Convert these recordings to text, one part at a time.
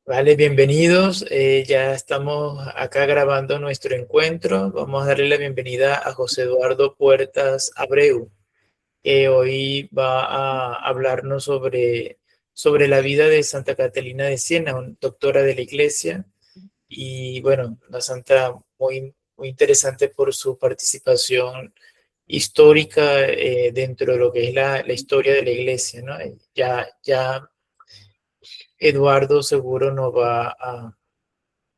Vale, bienvenidos. Ya estamos acá grabando nuestro encuentro. Vamos a darle la bienvenida a José Eduardo Puertas Abreu, que hoy va a hablarnos sobre la vida de Santa Catalina de Siena, doctora de la Iglesia. Y bueno, una santa muy interesante por su participación histórica dentro de lo que es la historia de la Iglesia, ¿no? Ya Eduardo seguro nos va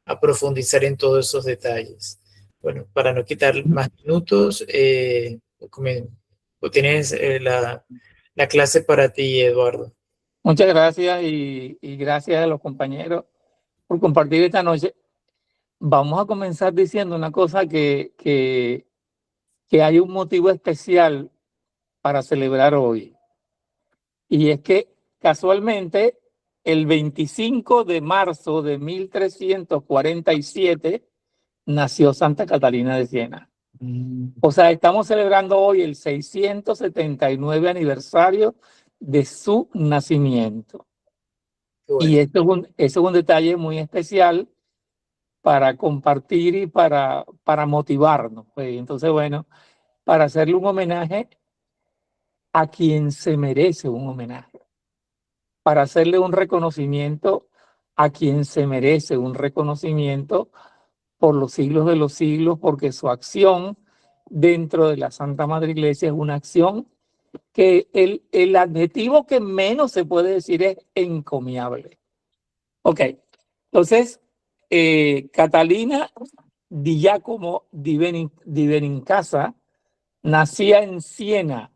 a profundizar en todos esos detalles. Bueno, para no quitar más minutos, tienes la clase para ti, Eduardo. Muchas gracias y gracias a los compañeros por compartir esta noche. Vamos a comenzar diciendo una cosa que hay un motivo especial para celebrar hoy. Y es que casualmente el 25 de marzo de 1347 nació Santa Catalina de Siena. O sea, estamos celebrando hoy el 679 aniversario de su nacimiento. Bueno. Y eso es un detalle muy especial para compartir y para motivarnos. Pues. Entonces, bueno, para hacerle un homenaje a quien se merece un homenaje, para hacerle un reconocimiento a quien se merece un reconocimiento por los siglos de los siglos, porque su acción dentro de la Santa Madre Iglesia es una acción que el adjetivo que menos se puede decir es encomiable. Ok, entonces, Catalina di Giacomo di Benincasa nacía en Siena,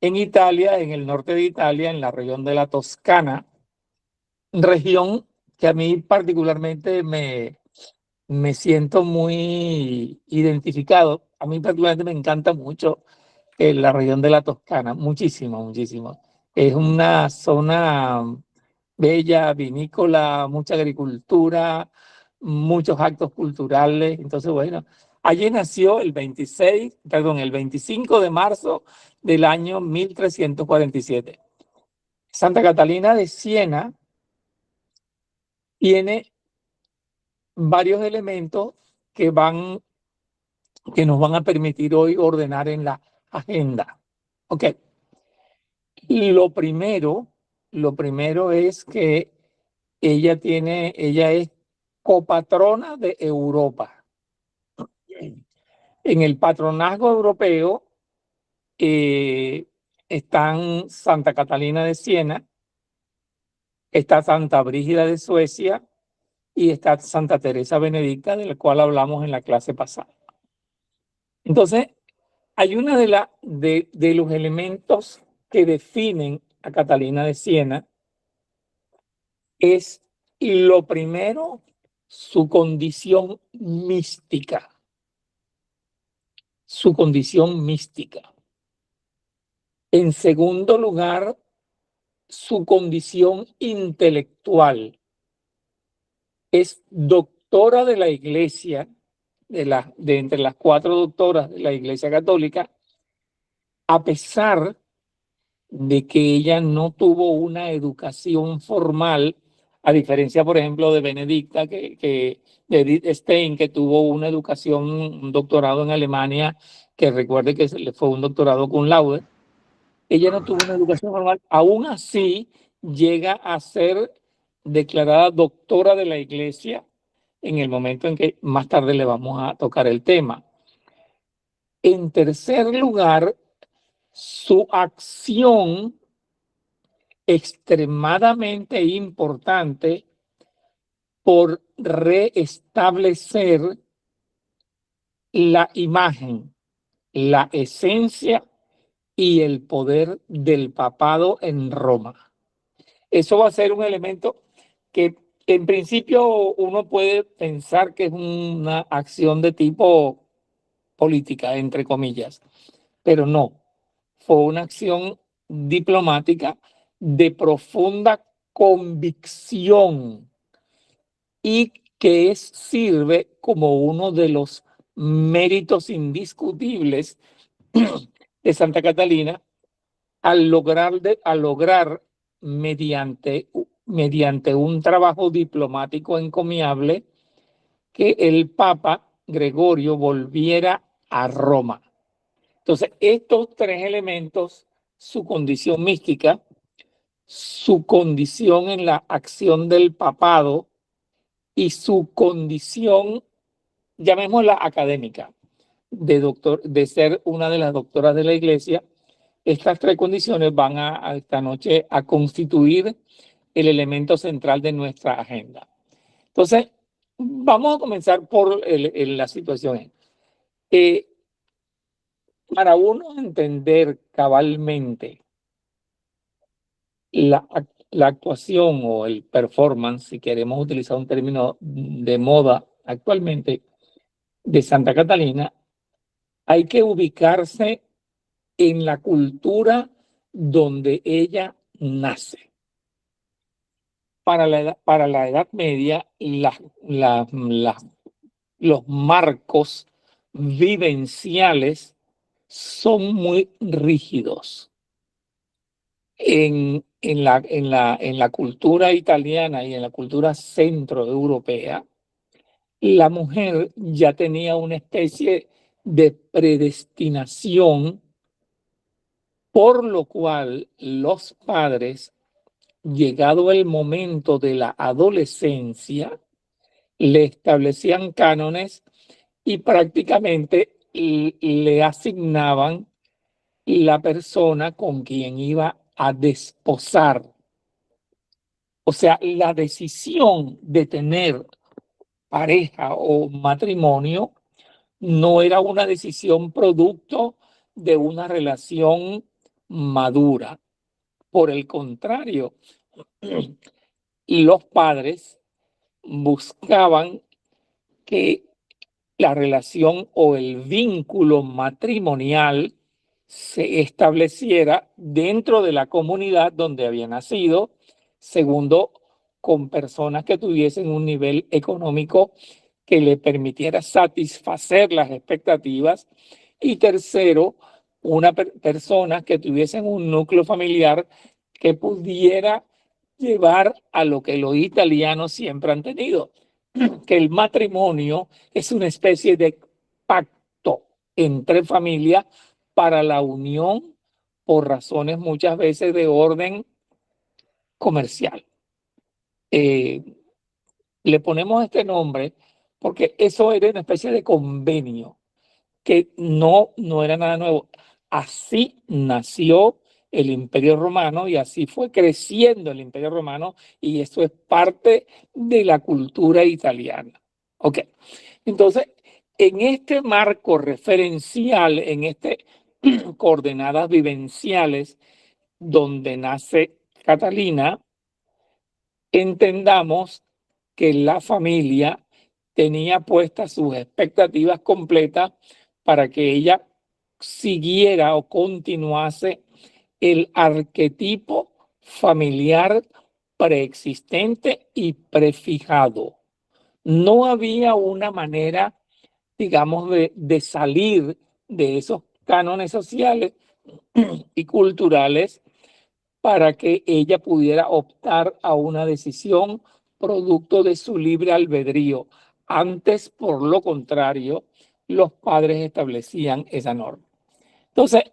en Italia, en el norte de Italia, en la región de la Toscana, región que a mí particularmente me siento muy identificado. A mí particularmente me encanta mucho la región de la Toscana, muchísimo, muchísimo. Es una zona bella, vinícola, mucha agricultura, muchos actos culturales. Entonces, bueno, allí nació el 25 de marzo del año 1347. Santa Catalina de Siena tiene varios elementos que nos van a permitir hoy ordenar en la agenda. Ok. Lo primero es que ella es copatrona de Europa. En el patronazgo europeo están Santa Catalina de Siena, está Santa Brígida de Suecia y está Santa Teresa Benedicta, de la cual hablamos en la clase pasada. Entonces, hay una de los elementos que definen a Catalina de Siena es lo primero, su condición mística. Su condición mística. En segundo lugar, su condición intelectual. Es doctora de la Iglesia, de entre las 4 doctoras de la Iglesia Católica, a pesar de que ella no tuvo una educación formal, a diferencia, por ejemplo, de Benedicta, de Edith Stein, que tuvo una educación, un doctorado en Alemania, que recuerde que fue un doctorado cum laude. Ella no tuvo una educación formal, aún así llega a ser declarada doctora de la Iglesia en el momento en que más tarde le vamos a tocar el tema. En tercer lugar, su acción extremadamente importante por reestablecer la imagen, la esencia y el poder del papado en Roma. Eso va a ser un elemento que en principio uno puede pensar que es una acción de tipo política, entre comillas, pero no, fue una acción diplomática de profunda convicción y que sirve como uno de los méritos indiscutibles de Santa Catalina al lograr mediante mediante un trabajo diplomático encomiable, que el Papa Gregorio volviera a Roma. Entonces, estos tres elementos, su condición mística, su condición en la acción del papado y su condición, llamémosla académica, de ser una de las doctoras de la Iglesia, estas tres condiciones van a esta noche a constituir el elemento central de nuestra agenda. Entonces, vamos a comenzar por la situación. Para uno entender cabalmente la actuación o el performance, si queremos utilizar un término de moda actualmente, de Santa Catalina, hay que ubicarse en la cultura donde ella nace. Para la Edad Media, los marcos vivenciales son muy rígidos. En la cultura italiana y en la cultura centroeuropea, la mujer ya tenía una especie de predestinación, por lo cual los padres, llegado el momento de la adolescencia, le establecían cánones y prácticamente le asignaban la persona con quien iba a desposar. O sea, la decisión de tener pareja o matrimonio no era una decisión producto de una relación madura. Por el contrario, los padres buscaban que la relación o el vínculo matrimonial se estableciera dentro de la comunidad donde había nacido. Segundo, con personas que tuviesen un nivel económico que le permitiera satisfacer las expectativas. Y tercero, personas que tuviesen un núcleo familiar que pudiera llevar a lo que los italianos siempre han tenido, que el matrimonio es una especie de pacto entre familias para la unión por razones muchas veces de orden comercial. Le ponemos este nombre porque eso era una especie de convenio que no era nada nuevo. Así nació el Imperio Romano y así fue creciendo el Imperio Romano, y eso es parte de la cultura italiana. Ok, entonces, en este marco referencial, en este coordenadas vivenciales donde nace Catalina, entendamos que la familia tenía puestas sus expectativas completas para que ella siguiera o continuase el arquetipo familiar preexistente y prefijado. No había una manera, digamos, de salir de esos cánones sociales y culturales para que ella pudiera optar a una decisión producto de su libre albedrío. Antes, por lo contrario, los padres establecían esa norma. Entonces,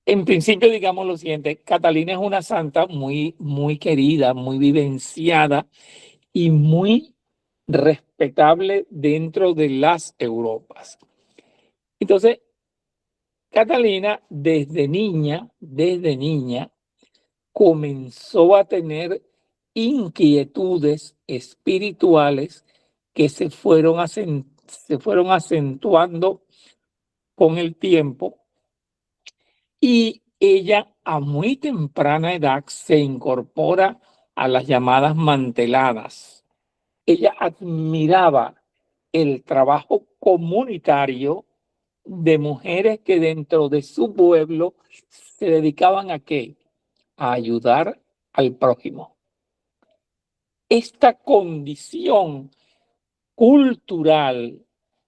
en principio, digamos lo siguiente: Catalina es una santa muy, muy querida, muy vivenciada y muy respetable dentro de las Europas. Entonces, Catalina desde niña, comenzó a tener inquietudes espirituales que se fueron acentuando con el tiempo, y ella a muy temprana edad se incorpora a las llamadas manteladas. Ella admiraba el trabajo comunitario de mujeres que dentro de su pueblo se dedicaban ¿a qué? A ayudar al prójimo. Esta condición cultural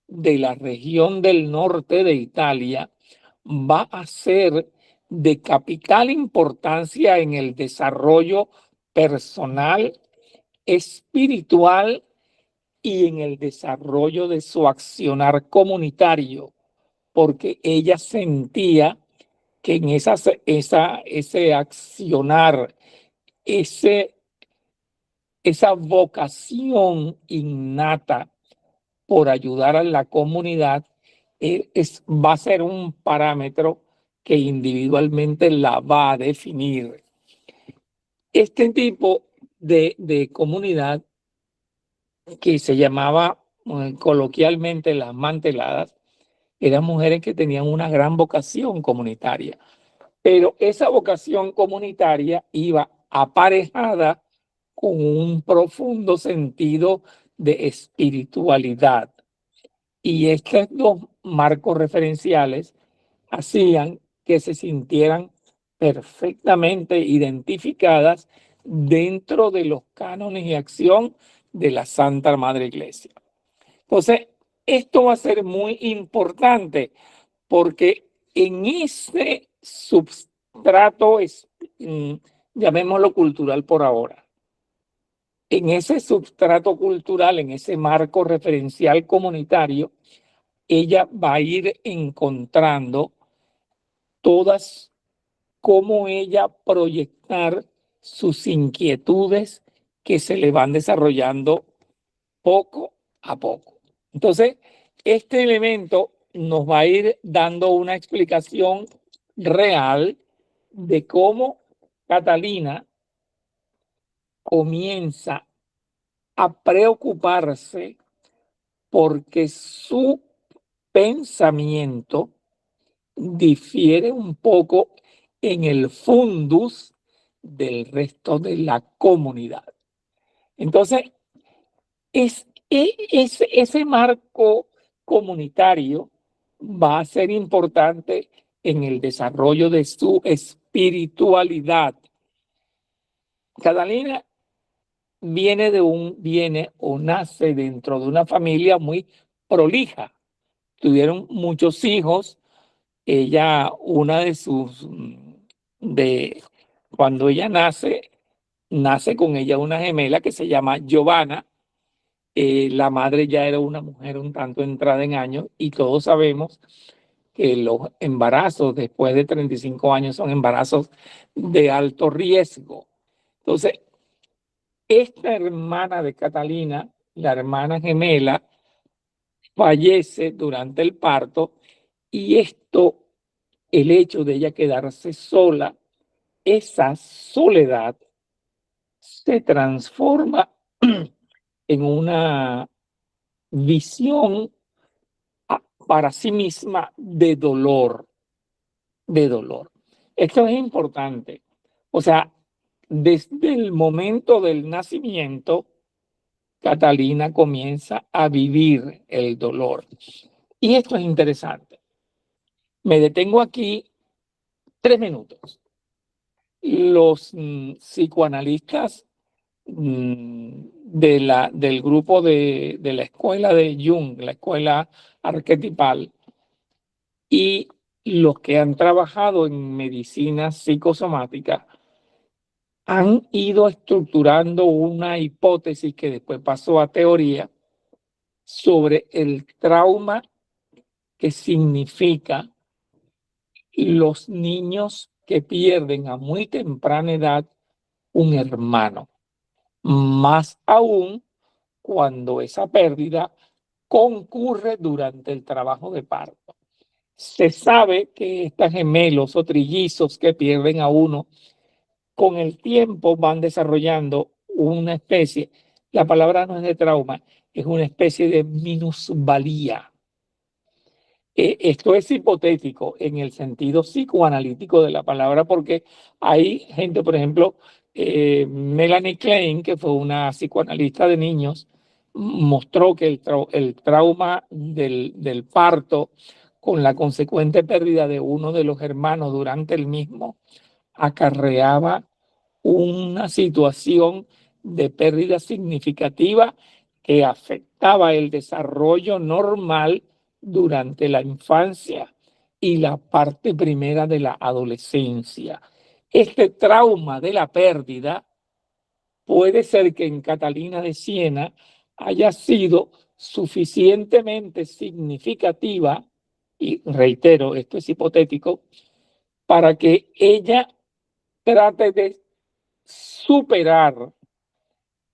de la región del norte de Italia va a ser de capital importancia en el desarrollo personal, espiritual y en el desarrollo de su accionar comunitario, porque ella sentía que en ese accionar, esa vocación innata por ayudar a la comunidad, va a ser un parámetro que individualmente la va a definir. Este tipo de comunidad, que se llamaba coloquialmente las manteladas, eran mujeres que tenían una gran vocación comunitaria, pero esa vocación comunitaria iba aparejada con un profundo sentido de espiritualidad. Y estos dos marcos referenciales hacían que se sintieran perfectamente identificadas dentro de los cánones y acción de la Santa Madre Iglesia. Entonces, esto va a ser muy importante porque en ese substrato, llamémoslo cultural por ahora, en ese substrato cultural, en ese marco referencial comunitario, ella va a ir encontrando todas cómo ella proyectar sus inquietudes que se le van desarrollando poco a poco. Entonces, este elemento nos va a ir dando una explicación real de cómo Catalina comienza a preocuparse porque su pensamiento difiere un poco en el fundus del resto de la comunidad. Entonces, ese marco comunitario va a ser importante en el desarrollo de su espiritualidad. Catalina viene o nace dentro de una familia muy prolija. Tuvieron muchos hijos. Ella, cuando ella nace con ella una gemela que se llama Giovanna. La madre ya era una mujer un tanto entrada en años y todos sabemos que los embarazos después de 35 años son embarazos de alto riesgo. Entonces, esta hermana de Catalina, la hermana gemela, fallece durante el parto y el hecho de ella quedarse sola, esa soledad se transforma en una visión para sí misma de dolor. Esto es importante. O sea, desde el momento del nacimiento, Catalina comienza a vivir el dolor. Y esto es interesante. Me detengo aquí 3 minutos. Los psicoanalistas del grupo de la escuela de Jung, la escuela arquetipal, y los que han trabajado en medicina psicosomática han ido estructurando una hipótesis que después pasó a teoría sobre el trauma que significa los niños que pierden a muy temprana edad un hermano, más aún cuando esa pérdida concurre durante el trabajo de parto. Se sabe que estos gemelos o trillizos que pierden a uno, con el tiempo van desarrollando una especie, la palabra no es de trauma, es una especie de minusvalía. Esto es hipotético en el sentido psicoanalítico de la palabra, porque hay gente, por ejemplo, Melanie Klein, que fue una psicoanalista de niños, mostró que el trauma del parto con la consecuente pérdida de uno de los hermanos durante el mismo acarreaba una situación de pérdida significativa que afectaba el desarrollo normal durante la infancia y la parte primera de la adolescencia. Este trauma de la pérdida puede ser que en Catalina de Siena haya sido suficientemente significativa, y reitero, esto es hipotético, para que ella trate de superar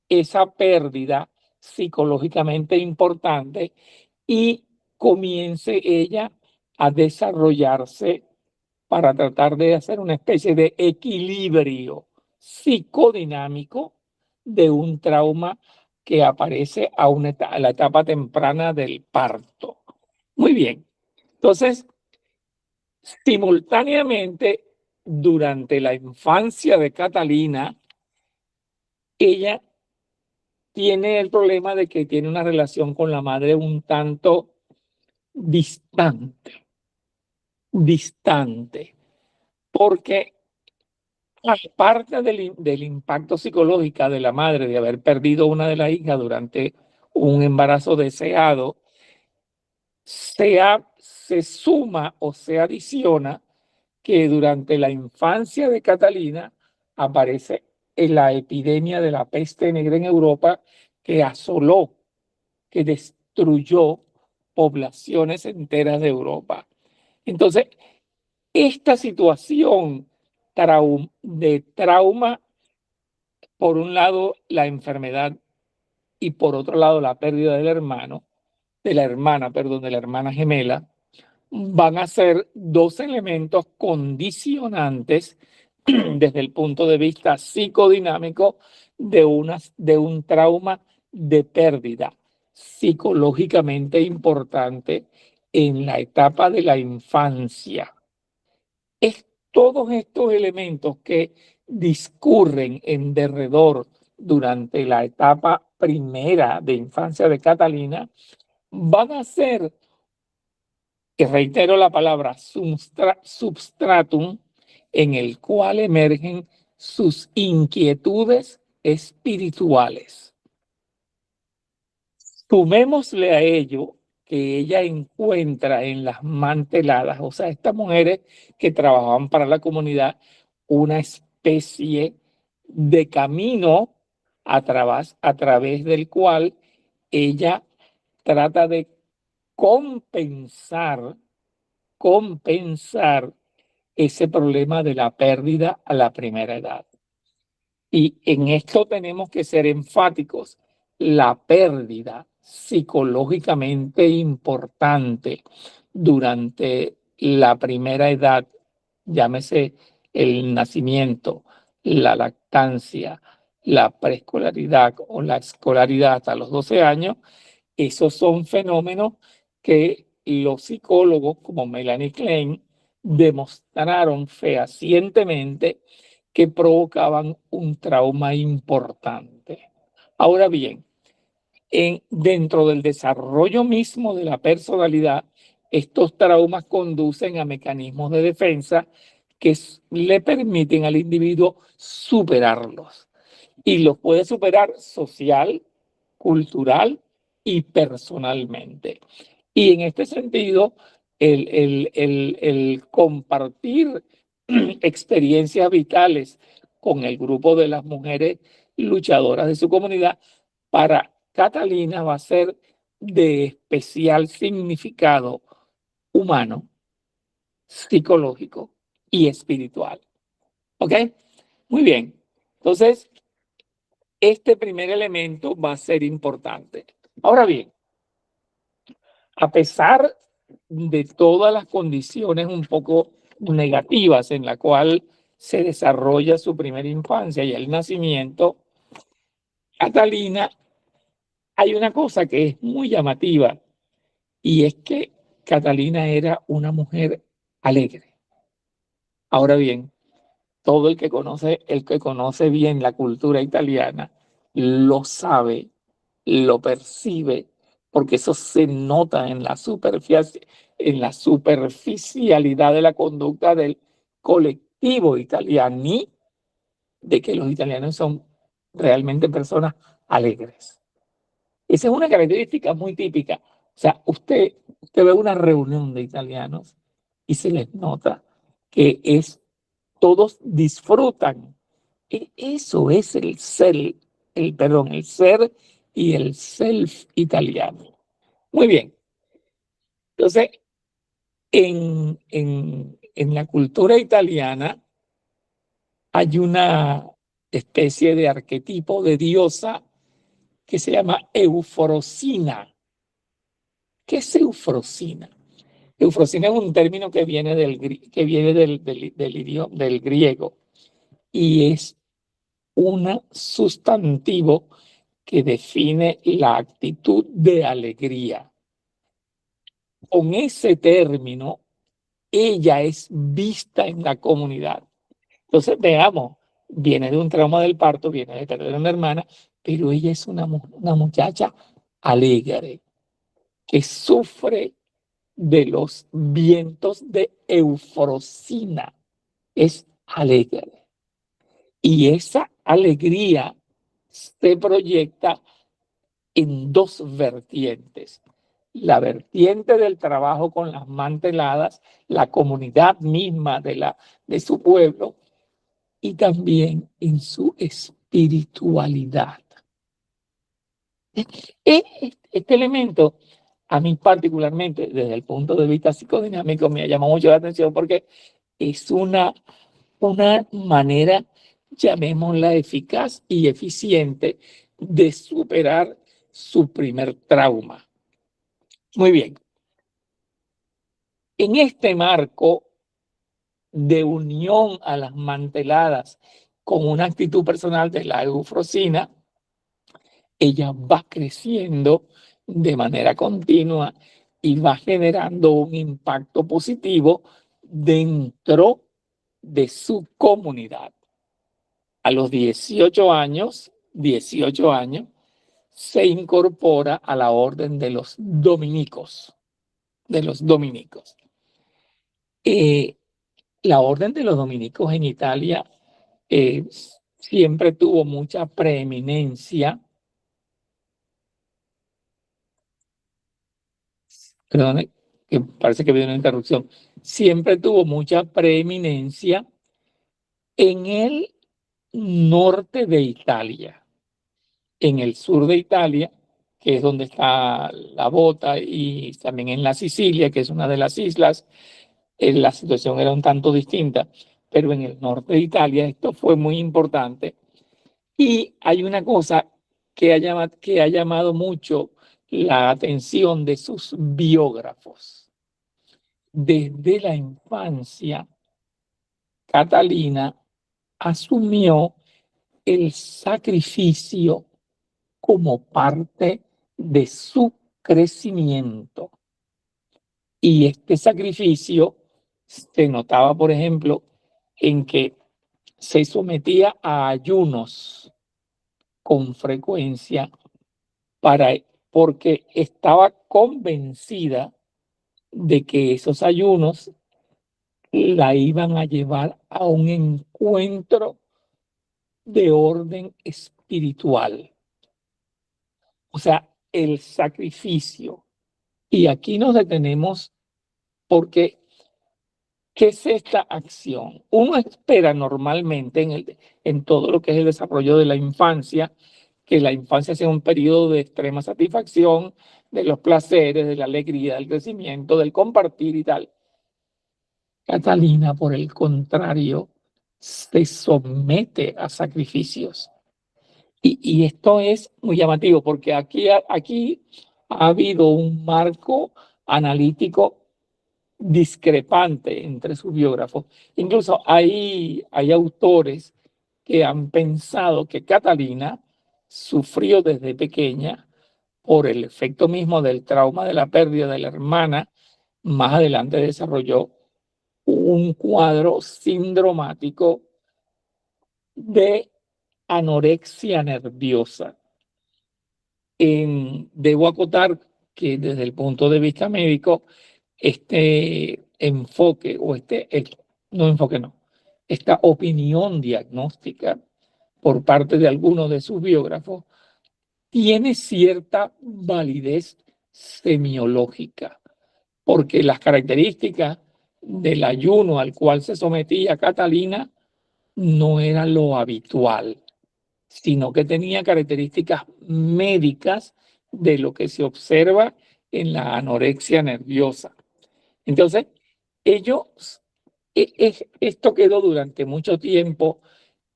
esa pérdida psicológicamente importante y comience ella a desarrollarse para tratar de hacer una especie de equilibrio psicodinámico de un trauma que aparece a la etapa temprana del parto. Muy bien. Entonces, simultáneamente, durante la infancia de Catalina, ella tiene el problema de que tiene una relación con la madre un tanto distante, distante, porque aparte del impacto psicológico de la madre de haber perdido una de las hijas durante un embarazo deseado, se suma o se adiciona que durante la infancia de Catalina aparece en la epidemia de la peste negra en Europa que asoló, que destruyó poblaciones enteras de Europa. Entonces, esta situación de trauma, por un lado la enfermedad y por otro lado la pérdida del hermano, de la hermana gemela, van a ser dos elementos condicionantes desde el punto de vista psicodinámico de un trauma de pérdida psicológicamente importante en la etapa de la infancia. Es todos estos elementos que discurren en derredor durante la etapa primera de infancia de Catalina van a ser, que reitero la palabra, substratum, en el cual emergen sus inquietudes espirituales. Sumémosle a ello que ella encuentra en las manteladas, o sea, estas mujeres que trabajaban para la comunidad, una especie de camino a través del cual ella trata de compensar ese problema de la pérdida a la primera edad. Y en esto tenemos que ser enfáticos. La pérdida psicológicamente importante durante la primera edad, llámese el nacimiento, la lactancia, la preescolaridad o la escolaridad hasta los 12 años, esos son fenómenos que los psicólogos como Melanie Klein demostraron fehacientemente que provocaban un trauma importante. Ahora bien, dentro del desarrollo mismo de la personalidad, estos traumas conducen a mecanismos de defensa que le permiten al individuo superarlos. Y los puede superar social, cultural y personalmente. Y en este sentido, el compartir experiencias vitales con el grupo de las mujeres luchadoras de su comunidad, para Catalina va a ser de especial significado humano, psicológico y espiritual. ¿Ok? Muy bien. Entonces, este primer elemento va a ser importante. Ahora bien, a pesar de todas las condiciones un poco negativas en la cual se desarrolla su primera infancia y el nacimiento, Catalina, hay una cosa que es muy llamativa y es que Catalina era una mujer alegre. Ahora bien, todo el que conoce bien la cultura italiana, lo sabe, lo percibe, porque eso se nota en la superficialidad de la conducta del colectivo italiano, de que los italianos son realmente personas alegres. Esa es una característica muy típica. O sea, usted ve una reunión de italianos y se les nota que todos disfrutan Eso es el ser, el ser y el self italiano. Muy bien. Entonces, en la cultura italiana hay una especie de arquetipo de diosa que se llama Eufrosina. ¿Qué es Eufrosina? Eufrosina es un término que viene del griego y es un sustantivo que define la actitud de alegría. Con ese término, ella es vista en la comunidad. Entonces, veamos, viene de un trauma del parto, viene de perder a una hermana, pero ella es una muchacha alegre, que sufre de los vientos de eufrosina. Es alegre. Y esa alegría se proyecta en dos vertientes. La vertiente del trabajo con las manteladas, la comunidad misma de su pueblo, y también en su espiritualidad. Este elemento, a mí particularmente, desde el punto de vista psicodinámico, me ha llamado mucho la atención porque es una manera, llamémosla eficaz y eficiente, de superar su primer trauma. Muy bien. En este marco de unión a las manteladas con una actitud personal de la eufrosina, ella va creciendo de manera continua y va generando un impacto positivo dentro de su comunidad. A los 18 años, se incorpora a la orden de los dominicos. La orden de los dominicos en Italia siempre tuvo mucha preeminencia. Perdón, que parece que viene una interrupción. Siempre tuvo mucha preeminencia en el norte de Italia. En el sur de Italia, que es donde está la bota, y también en la Sicilia, que es una de las islas, la situación era un tanto distinta, pero en el norte de Italia esto fue muy importante. Y hay una cosa que ha llamado mucho la atención de sus biógrafos. Desde la infancia, Catalina asumió el sacrificio como parte de su crecimiento. Y este sacrificio se notaba, por ejemplo, en que se sometía a ayunos con frecuencia porque estaba convencida de que esos ayunos la iban a llevar a un encuentro de orden espiritual. O sea, el sacrificio. Y aquí nos detenemos porque, ¿qué es esta acción? Uno espera normalmente en todo lo que es el desarrollo de la infancia, que la infancia sea un periodo de extrema satisfacción, de los placeres, de la alegría, del crecimiento, del compartir y tal. Catalina, por el contrario, se somete a sacrificios. Y esto es muy llamativo porque aquí ha habido un marco analítico discrepante entre sus biógrafos. Incluso hay autores que han pensado que Catalina sufrió desde pequeña por el efecto mismo del trauma de la pérdida de la hermana. Más adelante desarrolló un cuadro sindromático de anorexia nerviosa. Debo acotar que desde el punto de vista médico, este enfoque o esta opinión diagnóstica por parte de algunos de sus biógrafos tiene cierta validez semiológica, porque las características del ayuno al cual se sometía Catalina no era lo habitual, sino que tenía características médicas de lo que se observa en la anorexia nerviosa. Entonces, ellos, esto quedó durante mucho tiempo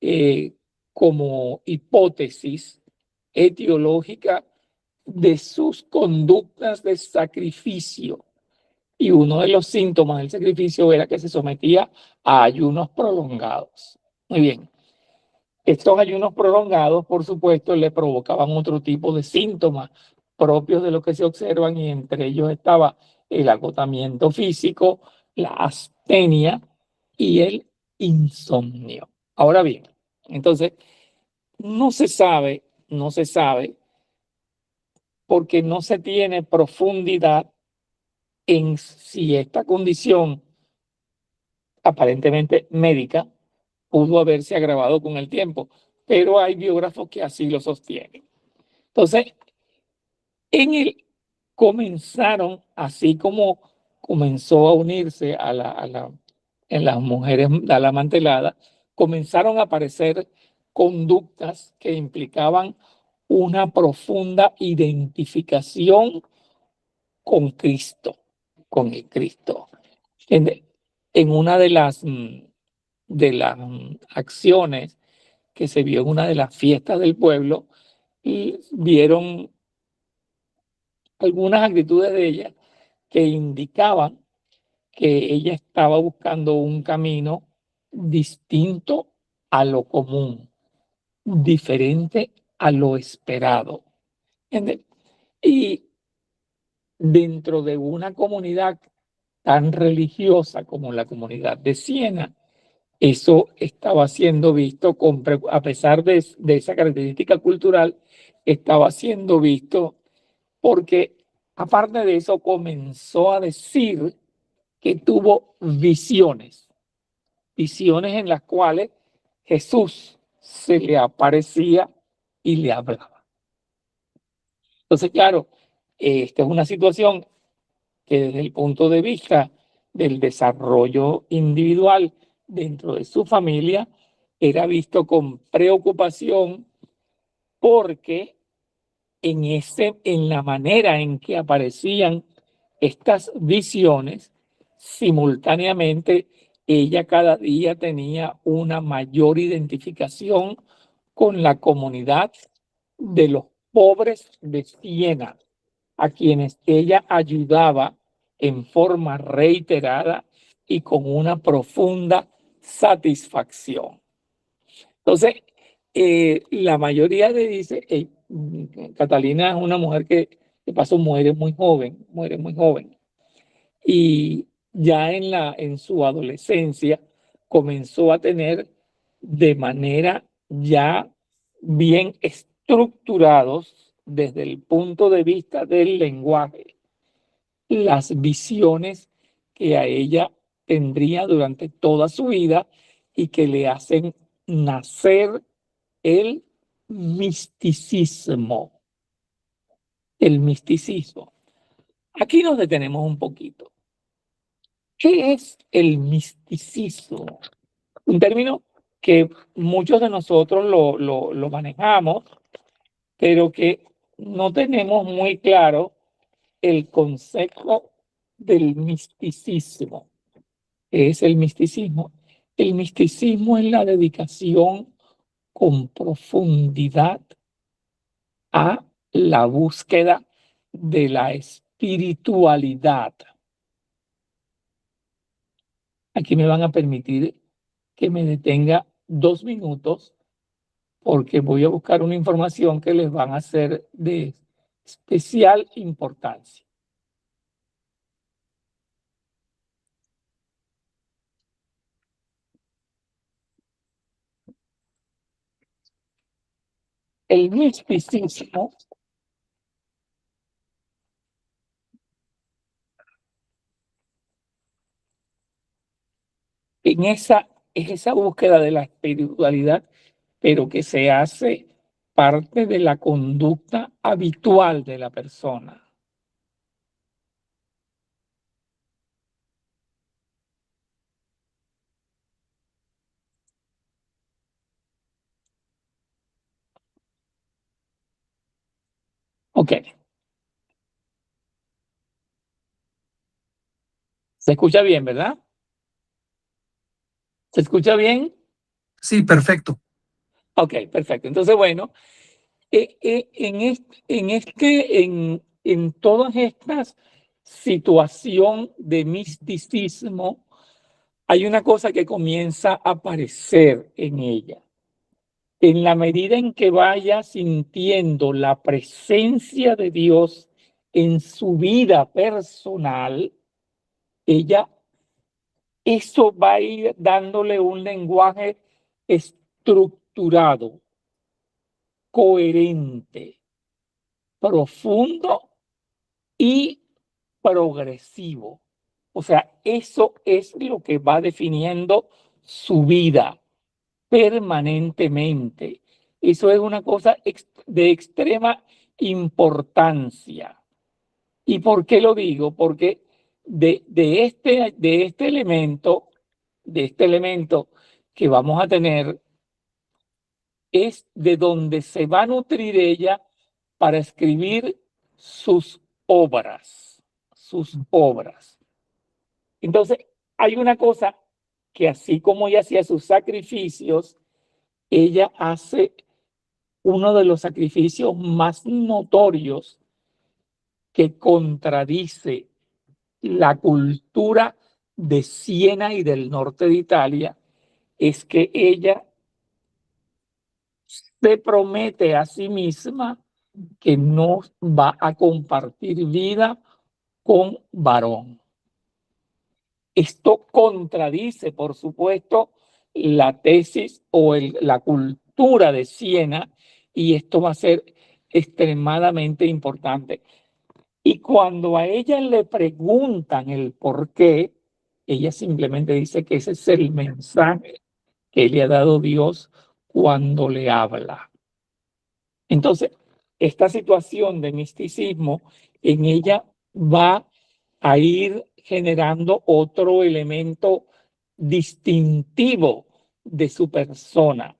eh, como hipótesis etiológica de sus conductas de sacrificio. Y uno de los síntomas del sacrificio era que se sometía a ayunos prolongados. Muy bien. Estos ayunos prolongados, por supuesto, le provocaban otro tipo de síntomas propios de lo que se observan, y entre ellos estaba el agotamiento físico, la astenia y el insomnio. Ahora bien, entonces, no se sabe porque no se tiene profundidad en si esta condición aparentemente médica pudo haberse agravado con el tiempo, pero hay biógrafos que así lo sostienen. Entonces, en él comenzaron, así como comenzó a unirse en las mujeres a la mantelada, comenzaron a aparecer conductas que implicaban una profunda identificación con Cristo, con el Cristo. En, en una de las acciones que se vio en una de las fiestas del pueblo, y vieron algunas actitudes de ella que indicaban que ella estaba buscando un camino distinto a lo común, diferente a lo esperado. Y dentro de una comunidad tan religiosa como la comunidad de Siena, eso estaba siendo visto, a pesar de esa característica cultural, estaba siendo visto porque, aparte de eso, comenzó a decir que tuvo visiones en las cuales Jesús se le aparecía y le hablaba. Entonces, claro, esta es una situación que desde el punto de vista del desarrollo individual dentro de su familia era visto con preocupación, porque en la manera en que aparecían estas visiones, simultáneamente ella cada día tenía una mayor identificación con la comunidad de los pobres de Siena, a quienes ella ayudaba en forma reiterada y con una profunda satisfacción. Entonces, la mayoría le dice, Catalina es una mujer que de paso muere muy joven, y ya en su adolescencia comenzó a tener de manera ya bien estructurados desde el punto de vista del lenguaje las visiones que a ella tendría durante toda su vida y que le hacen nacer el misticismo. El misticismo. Aquí nos detenemos un poquito. ¿Qué es el misticismo? Un término que muchos de nosotros lo manejamos, pero que no tenemos muy claro el concepto del misticismo. ¿Qué es el misticismo? El misticismo es la dedicación con profundidad a la búsqueda de la espiritualidad. Aquí me van a permitir que me detenga 2 minutos, porque voy a buscar una información que les van a ser de especial importancia. El misticismo es esa búsqueda de la espiritualidad, pero que se hace parte de la conducta habitual de la persona. Ok. ¿Se escucha bien, verdad? ¿Se escucha bien? Sí, perfecto. Ok, perfecto. Entonces, bueno, en todas estas situación de misticismo, hay una cosa que comienza a aparecer en ella. En la medida en que vaya sintiendo la presencia de Dios en su vida personal, ella, eso va a ir dándole un lenguaje estructurado, coherente, profundo y progresivo. O sea, eso es lo que va definiendo su vida permanentemente. Eso es una cosa de extrema importancia. ¿Y por qué lo digo? Porque de este elemento que vamos a tener, es de donde se va a nutrir ella para escribir sus obras, sus obras. Entonces, hay una cosa que así como ella hacía sus sacrificios, ella hace uno de los sacrificios más notorios que contradice la cultura de Siena y del norte de Italia, es que ella se promete a sí misma que no va a compartir vida con varón. Esto contradice, por supuesto, la tesis o la cultura de Siena, y esto va a ser extremadamente importante. Y cuando a ella le preguntan el por qué, ella simplemente dice que ese es el mensaje que le ha dado Dios cuando le habla. Entonces, esta situación de misticismo en ella va a ir generando otro elemento distintivo de su persona,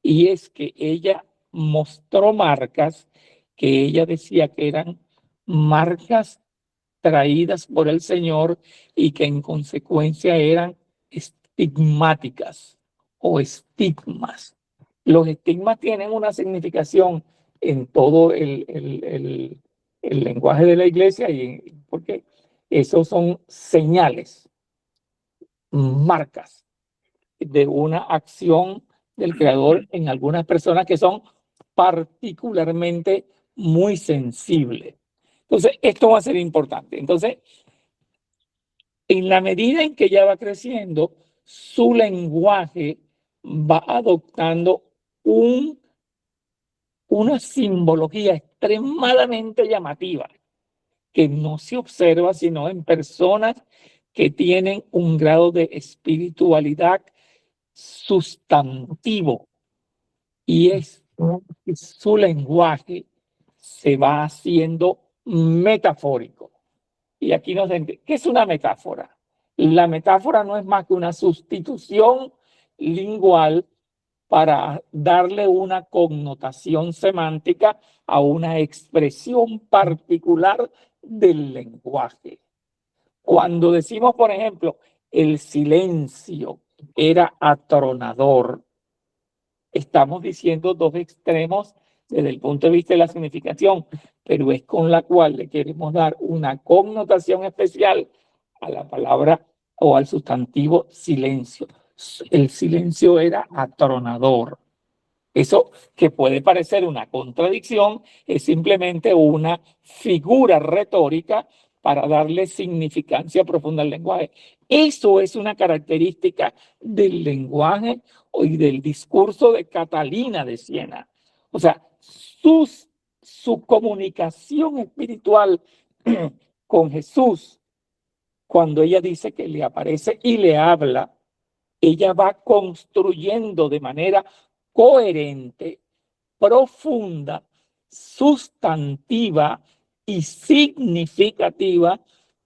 y es que ella mostró marcas que ella decía que eran marcas traídas por el Señor y que en consecuencia eran estigmáticas o estigmas. Los estigmas tienen una significación en todo el lenguaje de la iglesia, porque esos son señales, marcas de una acción del creador en algunas personas que son particularmente muy sensibles. Entonces, esto va a ser importante. Entonces, en la medida en que ella va creciendo, su lenguaje va adoptando una simbología extremadamente llamativa que no se observa sino en personas que tienen un grado de espiritualidad sustantivo, y es que su lenguaje se va haciendo metafórico. Y aquí nos entiende, ¿qué es una metáfora? La metáfora no es más que una sustitución lingual para darle una connotación semántica a una expresión particular del lenguaje. Cuando decimos, por ejemplo, el silencio era atronador, estamos diciendo dos extremos desde el punto de vista de la significación, pero es con la cual le queremos dar una connotación especial a la palabra o al sustantivo silencio. El silencio era atronador. Eso, que puede parecer una contradicción, es simplemente una figura retórica para darle significancia profunda al lenguaje. Eso es una característica del lenguaje y del discurso de Catalina de Siena. O sea, su comunicación espiritual con Jesús, cuando ella dice que le aparece y le habla, ella va construyendo de manera coherente, profunda, sustantiva y significativa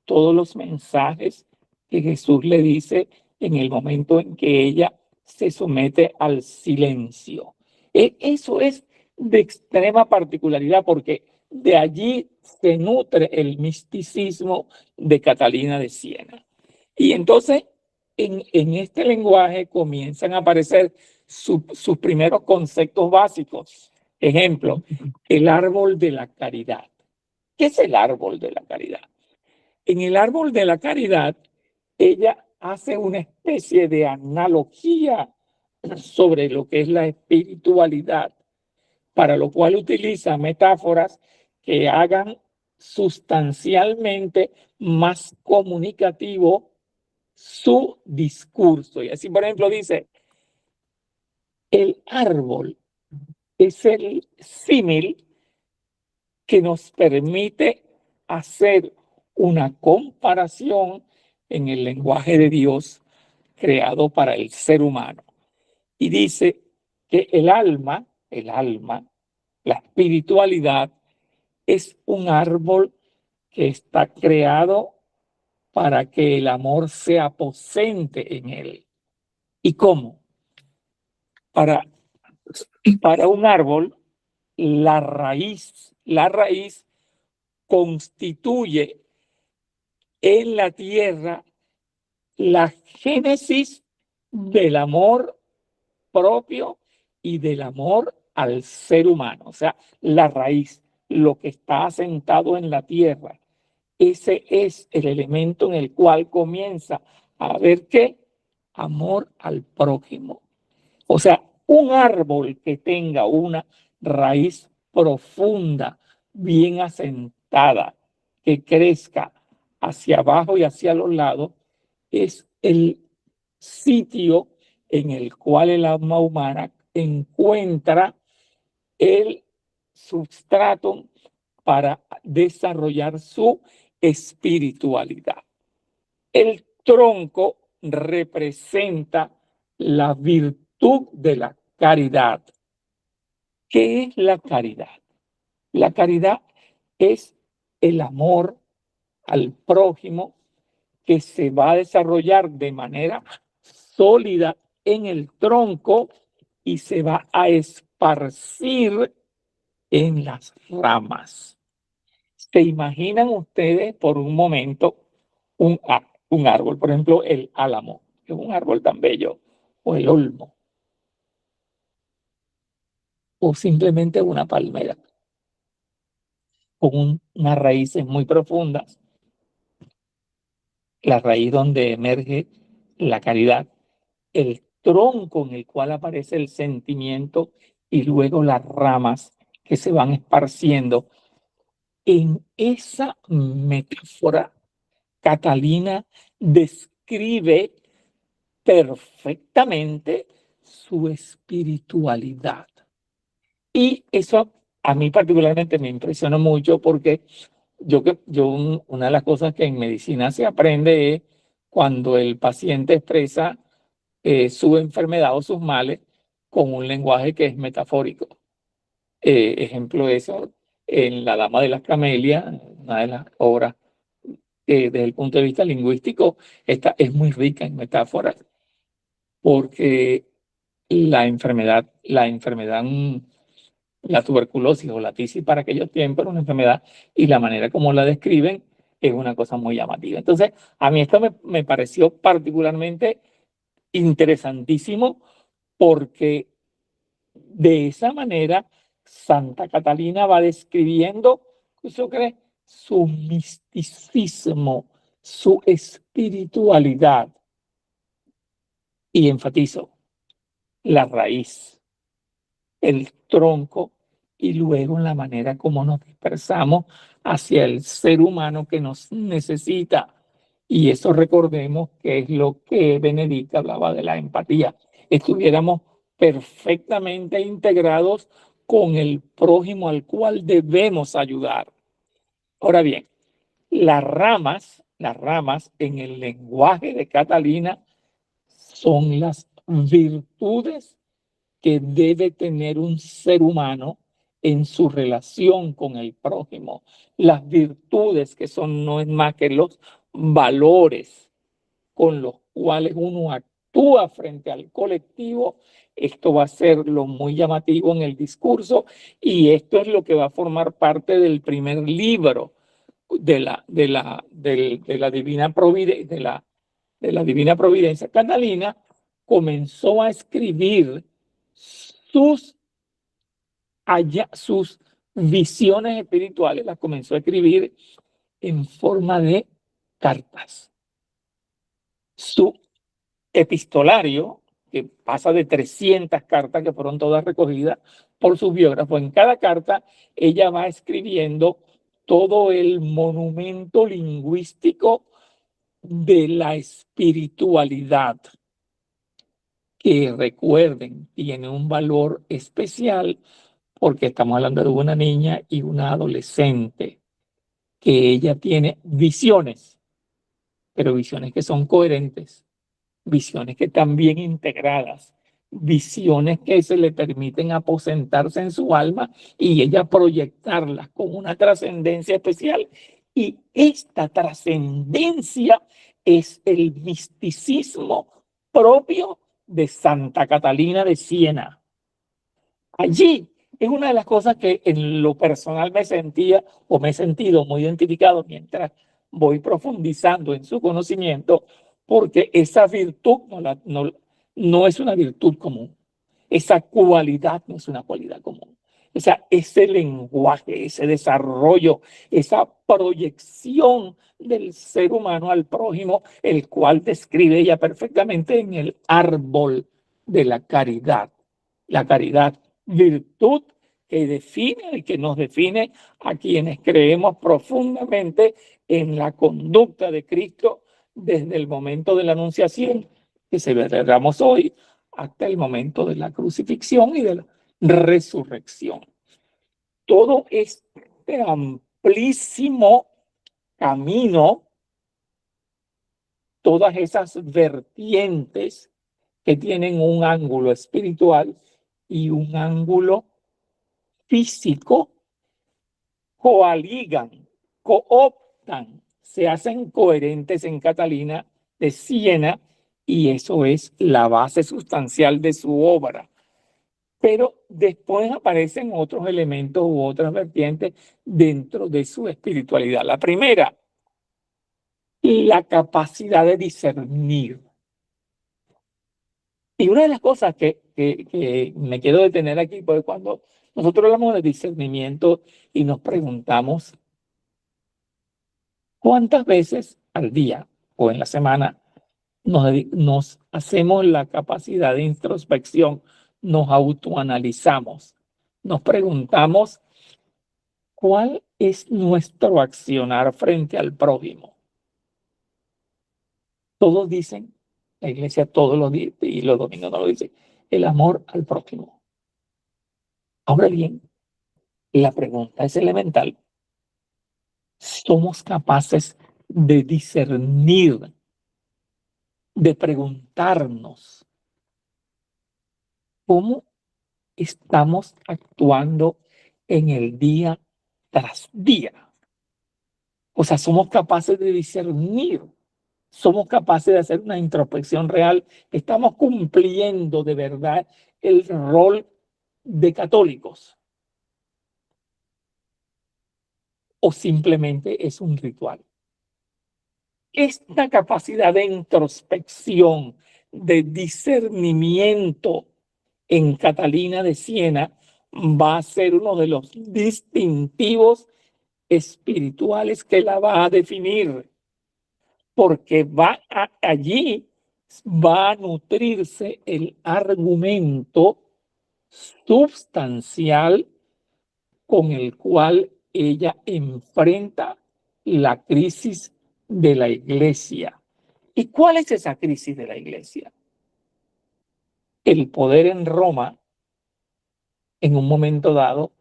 todos los mensajes que Jesús le dice en el momento en que ella se somete al silencio. Eso es de extrema particularidad, porque de allí se nutre el misticismo de Catalina de Siena. Y entonces en este lenguaje comienzan a aparecer sus primeros conceptos básicos. Ejemplo, el árbol de la caridad. ¿Qué es el árbol de la caridad? En el árbol de la caridad, ella hace una especie de analogía sobre lo que es la espiritualidad, para lo cual utiliza metáforas que hagan sustancialmente más comunicativo su discurso. Y así, por ejemplo, dice, el árbol es el símil que nos permite hacer una comparación en el lenguaje de Dios creado para el ser humano. Y dice que el alma, la espiritualidad, es un árbol que está creado para que el amor se aposente en él. ¿Y cómo? Para un árbol, la raíz constituye en la tierra la génesis del amor propio y del amor al ser humano. O sea, la raíz, lo que está asentado en la tierra, ese es el elemento en el cual comienza a haber ¿qué? Amor al prójimo. O sea, un árbol que tenga una raíz profunda, bien asentada, que crezca hacia abajo y hacia los lados, es el sitio en el cual el alma humana encuentra el substrato para desarrollar su espiritualidad. El tronco representa la virtud de la caridad. ¿Qué es la caridad? La caridad es el amor al prójimo que se va a desarrollar de manera sólida en el tronco y se va a esparcir en las ramas. ¿Se imaginan ustedes por un momento un árbol? Por ejemplo, el álamo, que es un árbol tan bello, o el olmo, o simplemente una palmera, con unas raíces muy profundas, la raíz donde emerge la caridad, el tronco en el cual aparece el sentimiento y luego las ramas que se van esparciendo. En esa metáfora, Catalina describe perfectamente su espiritualidad. Y eso a mí particularmente me impresionó mucho porque una de las cosas que en medicina se aprende es cuando el paciente expresa su enfermedad o sus males con un lenguaje que es metafórico. Ejemplo de eso, en La Dama de las Camelias, una de las obras desde el punto de vista lingüístico, esta es muy rica en metáforas, porque la tuberculosis o la tisis para aquellos tiempos era una enfermedad y la manera como la describen es una cosa muy llamativa. Entonces, a mí esto me pareció particularmente interesantísimo porque de esa manera Santa Catalina va describiendo, ¿usted cree? Su misticismo, su espiritualidad. Y enfatizo, la raíz, el tronco y luego en la manera como nos dispersamos hacia el ser humano que nos necesita. Y eso recordemos que es lo que Benedicta hablaba de la empatía. Estuviéramos perfectamente integrados con el prójimo al cual debemos ayudar. Ahora bien, las ramas en el lenguaje de Catalina son las virtudes que debe tener un ser humano en su relación con el prójimo. Las virtudes que no es más que los valores con los cuales uno actúa frente al colectivo, esto va a ser lo muy llamativo en el discurso y esto es lo que va a formar parte del primer libro de la Divina Providencia, de la Divina Providencia. Catalina comenzó a escribir sus visiones espirituales, las comenzó a escribir en forma de cartas. Su epistolario, que pasa de 300 cartas que fueron todas recogidas por sus biógrafos, en cada carta ella va escribiendo todo el monumento lingüístico de la espiritualidad, que recuerden, tiene un valor especial porque estamos hablando de una niña y una adolescente, que ella tiene visiones, pero visiones que son coherentes, visiones que están bien integradas, visiones que se le permiten aposentarse en su alma y ella proyectarlas con una trascendencia especial. Y esta trascendencia es el misticismo propio de Santa Catalina de Siena. Allí es una de las cosas que en lo personal me sentía o me he sentido muy identificado mientras voy profundizando en su conocimiento, porque esa virtud no es una virtud común. Esa cualidad no es una cualidad común. O sea, ese lenguaje, ese desarrollo, esa proyección del ser humano al prójimo, el cual describe ella perfectamente en el árbol de la caridad. La caridad, virtud que define y que nos define a quienes creemos profundamente en la conducta de Cristo desde el momento de la anunciación que celebramos hoy hasta el momento de la crucifixión y de la resurrección. Todo este amplísimo camino, todas esas vertientes que tienen un ángulo espiritual y un ángulo físico, coaligan, cooptan, se hacen coherentes en Catalina de Siena, y eso es la base sustancial de su obra. Pero después aparecen otros elementos u otras vertientes dentro de su espiritualidad. La primera, la capacidad de discernir. Y una de las cosas que me quiero detener aquí, porque cuando nosotros hablamos de discernimiento y nos preguntamos cuántas veces al día o en la semana nos hacemos la capacidad de introspección, nos autoanalizamos, nos preguntamos cuál es nuestro accionar frente al prójimo. Todos dicen, la iglesia todos los días y los domingos no lo dice, el amor al prójimo. Ahora bien, la pregunta es elemental. ¿Somos capaces de discernir, de preguntarnos cómo estamos actuando en el día tras día? O sea, somos capaces de discernir, somos capaces de hacer una introspección real, estamos cumpliendo de verdad el rol de católicos, o simplemente es un ritual. Esta capacidad de introspección, de discernimiento en Catalina de Siena va a ser uno de los distintivos espirituales que la va a definir, porque allí va a nutrirse el argumento substancial con el cual ella enfrenta la crisis de la iglesia. ¿Y cuál es esa crisis de la iglesia? El poder en Roma, en un momento dado,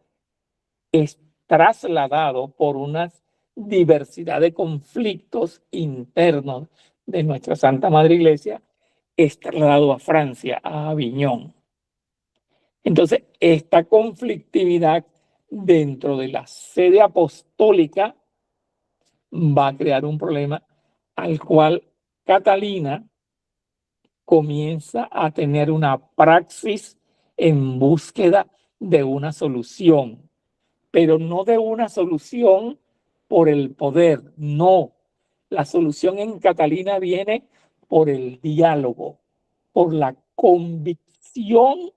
es trasladado por una diversidad de conflictos internos de nuestra Santa Madre Iglesia, es trasladado a Francia, a Aviñón. Entonces, esta conflictividad dentro de la sede apostólica va a crear un problema al cual Catalina, comienza a tener una praxis en búsqueda de una solución, pero no de una solución por el poder, no. La solución en Catalina viene por el diálogo, por la convicción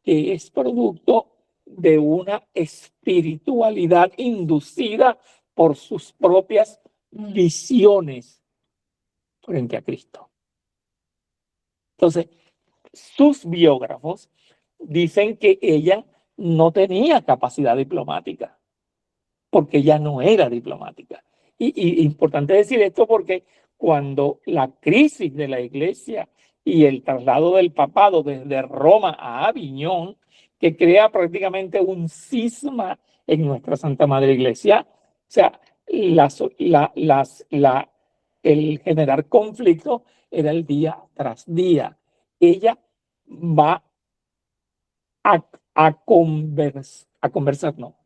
que es producto de una espiritualidad inducida por sus propias visiones frente a Cristo. Entonces, sus biógrafos dicen que ella no tenía capacidad diplomática, porque ella no era diplomática. Y importante decir esto porque cuando la crisis de la iglesia y el traslado del papado desde Roma a Aviñón, que crea prácticamente un cisma en nuestra Santa Madre Iglesia, o sea, el generar conflicto era el día tras día. Ella va a conversar, no,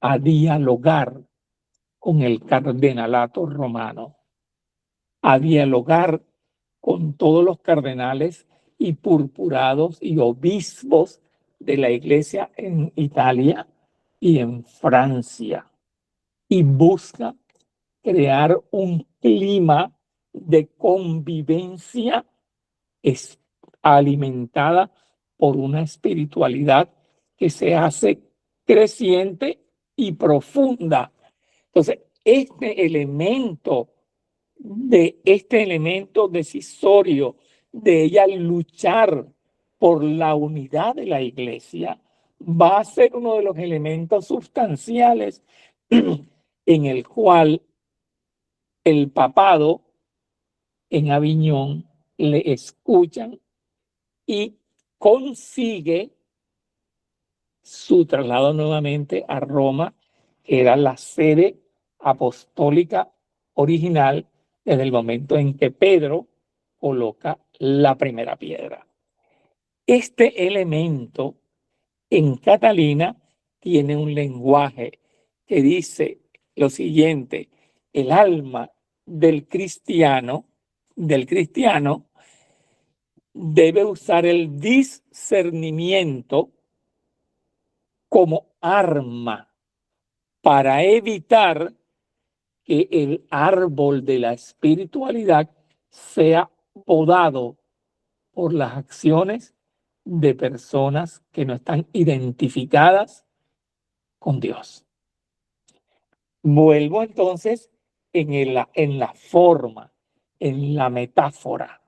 a dialogar con el cardenalato romano, a dialogar con todos los cardenales y purpurados y obispos de la iglesia en Italia y en Francia, y busca crear un clima de convivencia alimentada por una espiritualidad que se hace creciente y profunda. Entonces, este elemento decisorio de ella luchar por la unidad de la iglesia va a ser uno de los elementos sustanciales en el cual el papado en Aviñón le escuchan y consigue su traslado nuevamente a Roma, que era la sede apostólica original desde el momento en que Pedro coloca la primera piedra. Este elemento en Catalina tiene un lenguaje que dice lo siguiente: el alma del cristiano debe usar el discernimiento como arma para evitar que el árbol de la espiritualidad sea podado por las acciones de personas que no están identificadas con Dios. Vuelvo entonces en la forma, en la metáfora,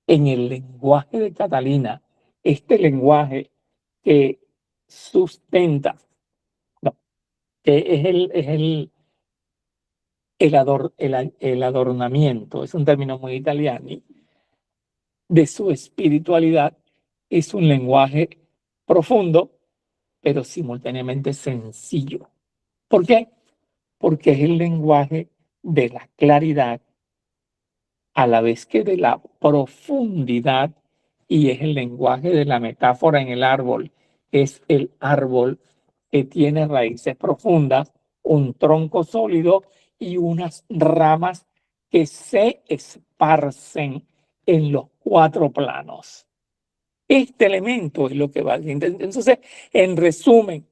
en el lenguaje de Catalina, este lenguaje que sustenta, no, que es el adornamiento, es un término muy italiano, de su espiritualidad. Es un lenguaje profundo, pero simultáneamente sencillo. ¿Por qué? Porque es el lenguaje de la claridad a la vez que de la profundidad, y es el lenguaje de la metáfora en el árbol. Es el árbol que tiene raíces profundas, un tronco sólido y unas ramas que se esparcen en los 4 planos. Este elemento es lo que va. Entonces, en resumen,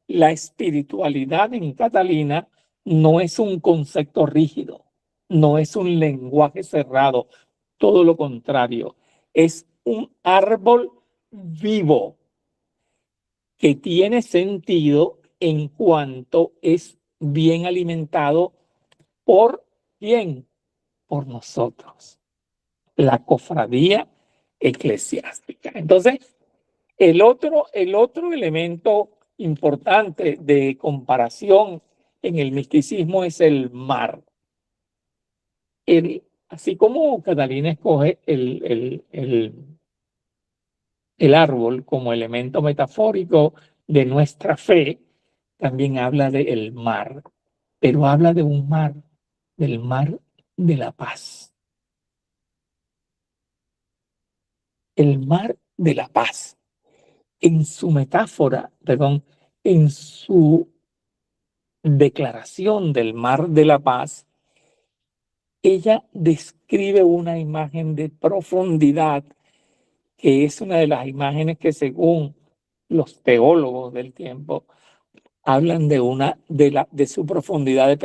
la espiritualidad en Catalina no es un concepto rígido, no es un lenguaje cerrado, todo lo contrario, es un árbol vivo que tiene sentido en cuanto es bien alimentado por ¿quién? Por nosotros, la cofradía eclesiástica. Entonces, el otro elemento importante de comparación en el misticismo es el mar. Así como Catalina escoge el árbol como elemento metafórico de nuestra fe, también habla del mar, pero habla de un mar, del mar de la paz. El mar de la paz. En su metáfora, perdón, en su declaración del mar de la paz, ella describe una imagen de profundidad, que es una de las imágenes que, según los teólogos del tiempo, hablan de su profundidad de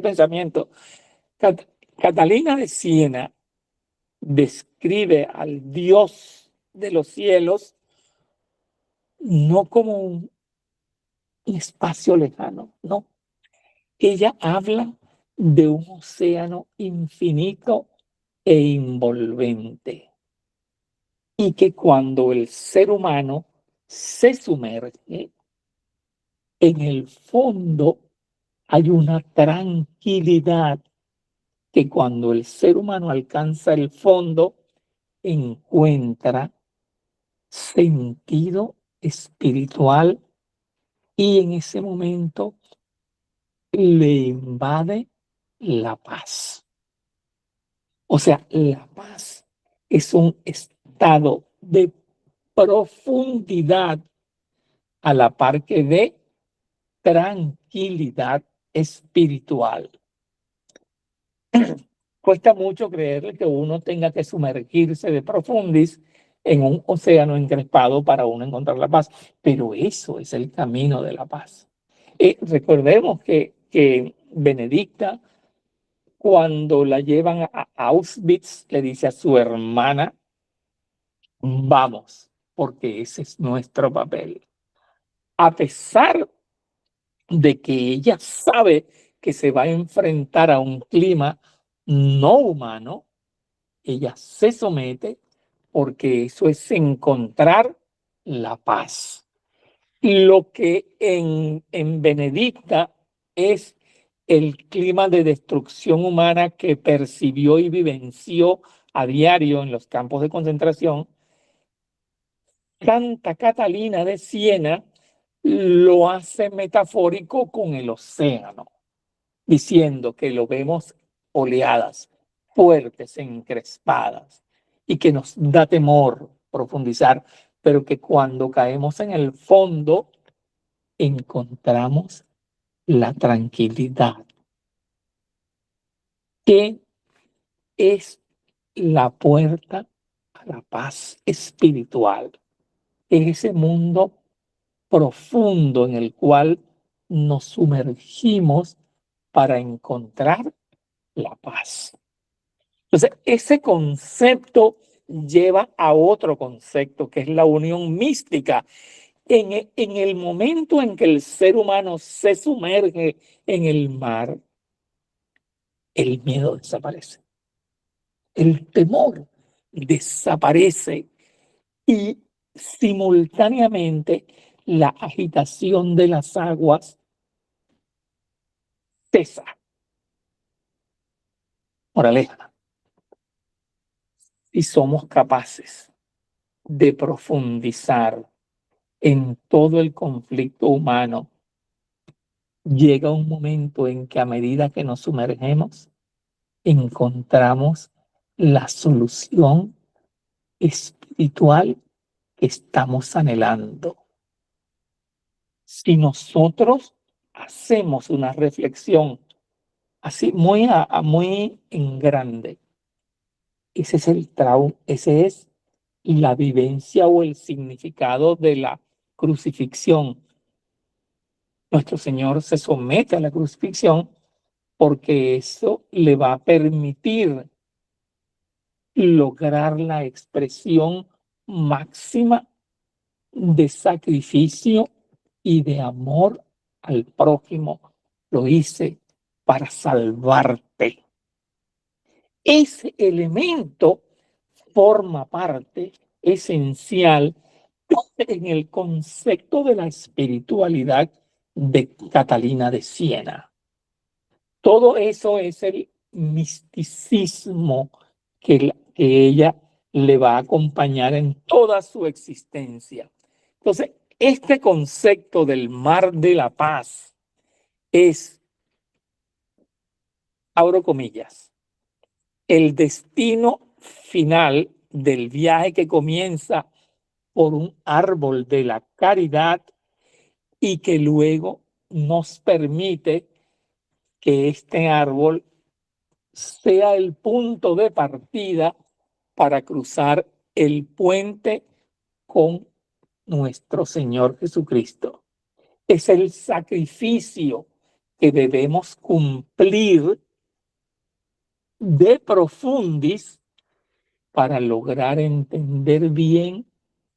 pensamiento, Catalina de Siena describe al Dios de los cielos no como un espacio lejano, no. Ella habla de un océano infinito e envolvente, y que cuando el ser humano se sumerge, en el fondo hay una tranquilidad que, cuando el ser humano alcanza el fondo, encuentra sentido espiritual, y en ese momento le invade la paz. O sea, la paz es un estado de profundidad a la par que de tranquilidad espiritual. Cuesta mucho creer que uno tenga que sumergirse de profundis en un océano encrespado para uno encontrar la paz, pero eso es el camino de la paz. Recordemos que Benedicta, cuando la llevan a Auschwitz, le dice a su hermana: vamos, porque ese es nuestro papel. A pesar de que ella sabe que se va a enfrentar a un clima no humano, ella se somete, porque eso es encontrar la paz. Lo que en Benedicta es el clima de destrucción humana que percibió y vivenció a diario en los campos de concentración, Santa Catalina de Siena lo hace metafórico con el océano, diciendo que lo vemos oleadas fuertes, encrespadas, y que nos da temor profundizar, pero que cuando caemos en el fondo encontramos la tranquilidad, que es la puerta a la paz espiritual, en ese mundo profundo en el cual nos sumergimos para encontrar la paz. Entonces, ese concepto lleva a otro concepto, que es la unión mística. En el momento en que el ser humano se sumerge en el mar, el miedo desaparece, el temor desaparece, y simultáneamente la agitación de las aguas cesa. Moraleja: si somos capaces de profundizar en todo el conflicto humano, llega un momento en que, a medida que nos sumergemos, encontramos la solución espiritual que estamos anhelando. Si nosotros hacemos una reflexión así muy en grande, ese es la vivencia o el significado de la crucifixión. Nuestro Señor se somete a la crucifixión porque eso le va a permitir lograr la expresión máxima de sacrificio y de amor al prójimo. Lo hice para salvarte. Ese elemento forma parte esencial en el concepto de la espiritualidad de Catalina de Siena. Todo eso es el misticismo que ella le va a acompañar en toda su existencia. Entonces, este concepto del mar de la paz es, abro comillas, el destino final del viaje que comienza por un árbol de la caridad y que luego nos permite que este árbol sea el punto de partida para cruzar el puente con nuestro Señor Jesucristo. Es el sacrificio que debemos cumplir de profundis para lograr entender bien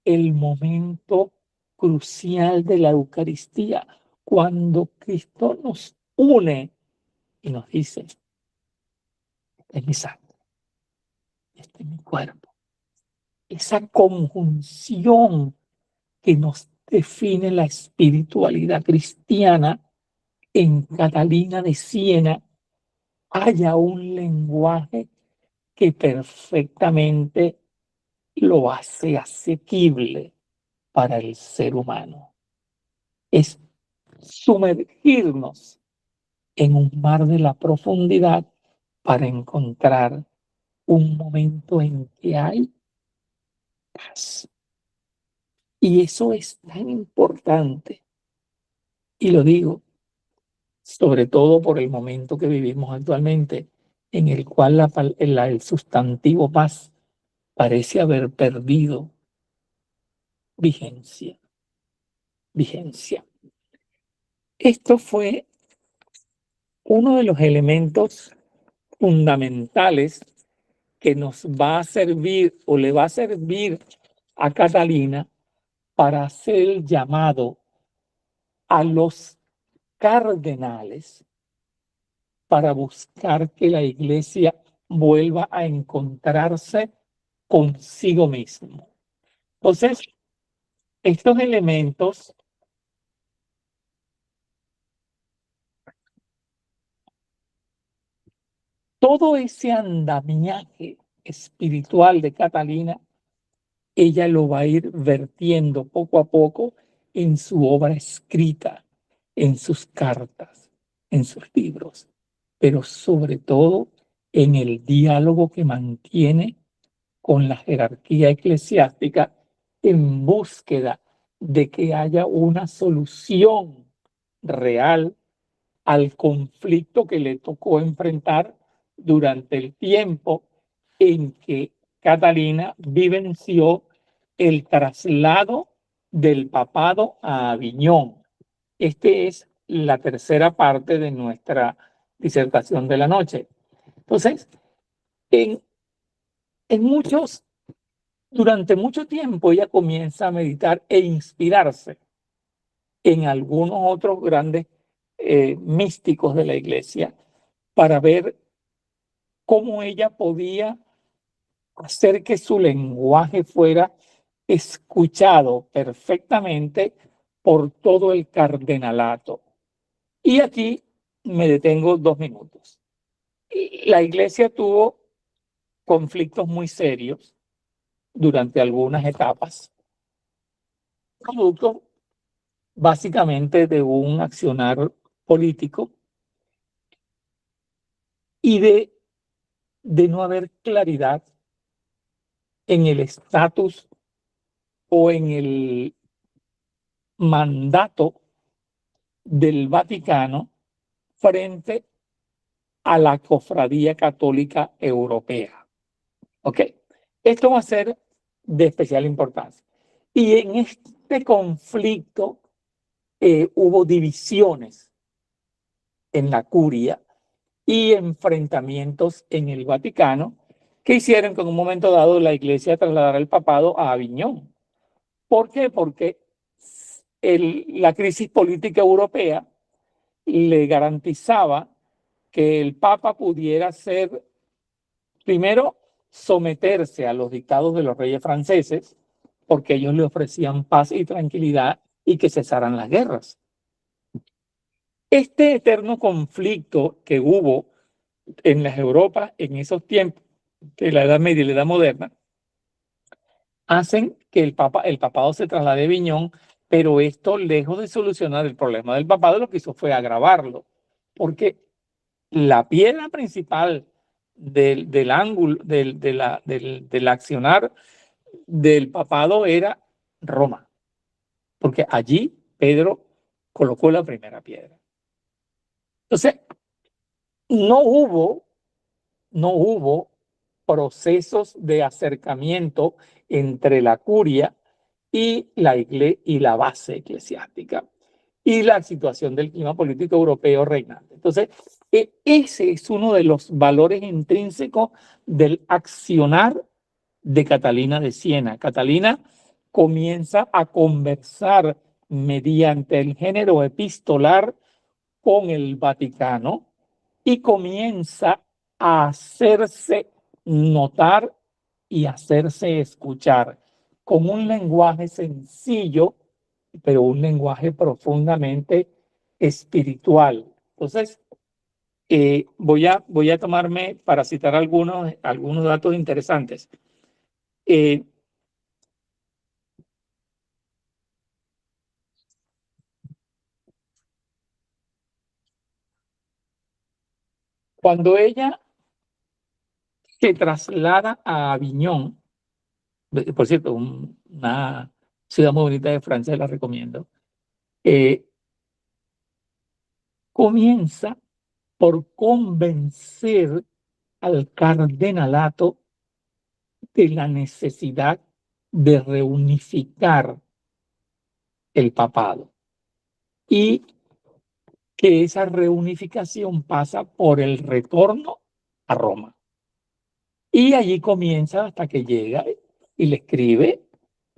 el momento crucial de la Eucaristía, cuando Cristo nos une y nos dice: este es mi sangre, este es mi cuerpo. Esa conjunción que nos define la espiritualidad cristiana en Catalina de Siena haya un lenguaje que perfectamente lo hace asequible para el ser humano. Es sumergirnos en un mar de la profundidad para encontrar un momento en que hay paz. Y eso es tan importante. Y lo digo, sobre todo por el momento que vivimos actualmente, en el cual el sustantivo paz parece haber perdido vigencia. Esto fue uno de los elementos fundamentales que nos va a servir o le va a servir a Catalina para hacer el llamado a los cardenales para buscar que la iglesia vuelva a encontrarse consigo mismo. Entonces, estos elementos todo ese andamiaje espiritual de Catalina, ella lo va a ir vertiendo poco a poco en su obra escrita, en sus cartas, en sus libros, pero sobre todo en el diálogo que mantiene con la jerarquía eclesiástica en búsqueda de que haya una solución real al conflicto que le tocó enfrentar durante el tiempo en que Catalina vivenció el traslado del papado a Aviñón. Esta es la tercera parte de nuestra disertación de la noche. Entonces, en durante mucho tiempo ella comienza a meditar e inspirarse en algunos otros grandes místicos de la iglesia para ver cómo ella podía hacer que su lenguaje fuera escuchado perfectamente por todo el cardenalato. Y aquí me detengo 2 minutos. La iglesia tuvo conflictos muy serios durante algunas etapas, producto básicamente de un accionar político y de no haber claridad en el estatus o en el mandato del Vaticano frente a la cofradía católica europea. ¿Ok? Esto va a ser de especial importancia. Y en este conflicto hubo divisiones en la curia y enfrentamientos en el Vaticano que hicieron que en un momento dado la iglesia trasladara el papado a Aviñón. ¿Por qué? Porque la crisis política europea le garantizaba que el Papa pudiera ser, primero, someterse a los dictados de los reyes franceses, porque ellos le ofrecían paz y tranquilidad y que cesaran las guerras. Este eterno conflicto que hubo en las Europas en esos tiempos de la Edad Media y la Edad Moderna hacen que el papado se traslade a Aviñón, pero esto, lejos de solucionar el problema del papado, lo que hizo fue agravarlo, porque la piedra principal del ángulo, del accionar del papado era Roma, porque allí Pedro colocó la primera piedra. Entonces, no hubo no hubo procesos de acercamiento entre la curia y la base eclesiástica y la situación del clima político europeo reinante. Entonces, ese es uno de los valores intrínsecos del accionar de Catalina de Siena. Catalina comienza a conversar mediante el género epistolar con el Vaticano y comienza a hacerse notar y hacerse escuchar con un lenguaje sencillo, pero un lenguaje profundamente espiritual. Entonces, voy a tomarme para citar algunos datos interesantes. Cuando ella se traslada a Aviñón, por cierto, una ciudad muy bonita de Francia, la recomiendo, comienza por convencer al cardenalato de la necesidad de reunificar el papado y que esa reunificación pasa por el retorno a Roma. Y allí comienza hasta que llega y le escribe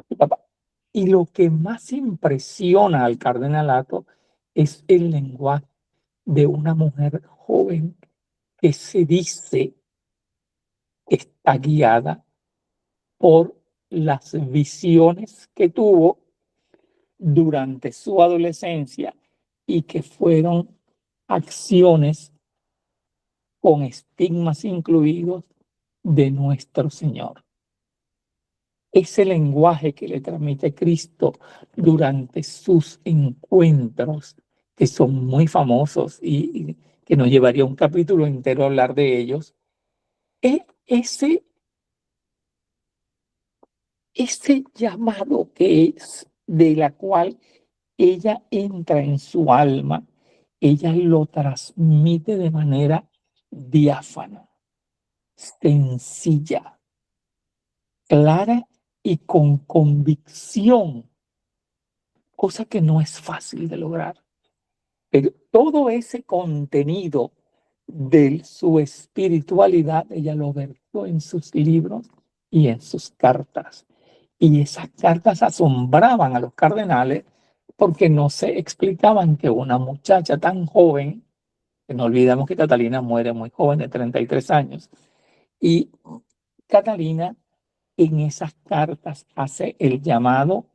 al Papa. Y lo que más impresiona al cardenalato es el lenguaje de una mujer joven que se dice está guiada por las visiones que tuvo durante su adolescencia y que fueron acciones con estigmas incluidos de nuestro Señor. Ese lenguaje que le transmite Cristo durante sus encuentros, que son muy famosos y que nos llevaría un capítulo entero a hablar de ellos, es ese llamado que es de la cual ella entra en su alma, ella lo transmite de manera diáfana, sencilla, clara y con convicción, cosa que no es fácil de lograr. Pero todo ese contenido de su espiritualidad, ella lo vertió en sus libros y en sus cartas. Y esas cartas asombraban a los cardenales porque no se explicaban que una muchacha tan joven, que no olvidamos que Catalina muere muy joven, de 33 años, y Catalina en esas cartas hace el llamado